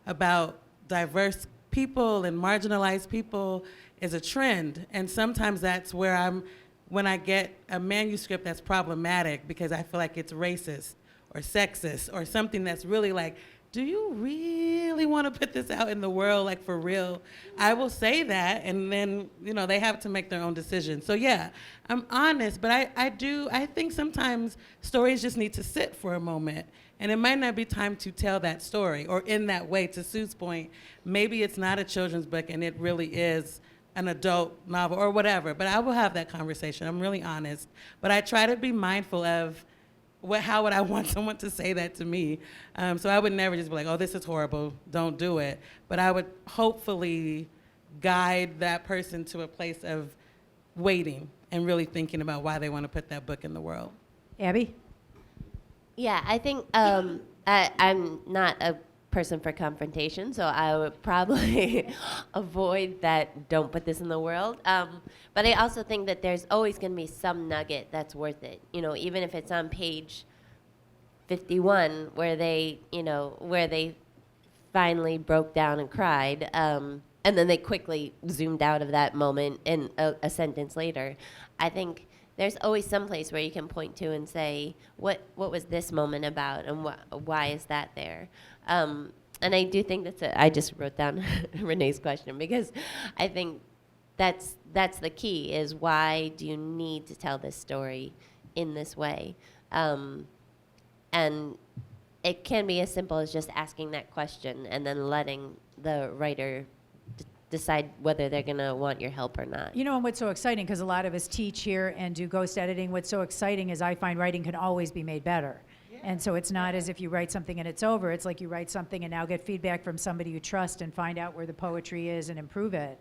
about diverse people and marginalized people is a trend. And sometimes that's where when I get a manuscript that's problematic because I feel like it's racist or sexist or something that's really like, do you really want to put this out in the world, like for real? I will say that, and then, they have to make their own decision. So yeah, I'm honest, but I think sometimes stories just need to sit for a moment, and it might not be time to tell that story, or in that way, to Sue's point, maybe it's not a children's book and it really is an adult novel or whatever, but I will have that conversation. I'm really honest, but I try to be mindful of how would I want someone to say that to me? So I would never just be like, oh, this is horrible, don't do it. But I would hopefully guide that person to a place of waiting and really thinking about why they want to put that book in the world. Abby? Yeah, I think I'm not a person for confrontation, so I would probably avoid that, don't put this in the world. But I also think that there's always going to be some nugget that's worth it. Even if it's on page 51 where they finally broke down and cried, and then they quickly zoomed out of that moment in a sentence later. I think there's always some place where you can point to and say, what was this moment about, and why is that there? And I do think I just wrote down Renee's question, because I think that's the key, is why do you need to tell this story in this way? And it can be as simple as just asking that question and then letting the writer decide whether they're going to want your help or not. And what's so exciting, because a lot of us teach here and do ghost editing, what's so exciting is I find writing can always be made better. And so it's not as if you write something and it's over. It's like you write something and now get feedback from somebody you trust and find out where the poetry is and improve it.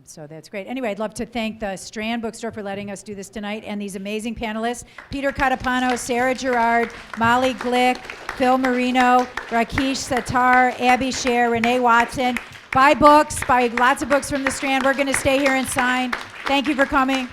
So that's great. Anyway, I'd love to thank the Strand Bookstore for letting us do this tonight, and these amazing panelists, Peter Catapano, Sarah Gerard, Mollie Glick, Phil Marino, Rakesh Satyal, Abby Sher, Renee Watson. Buy books, buy lots of books from the Strand. We're going to stay here and sign. Thank you for coming.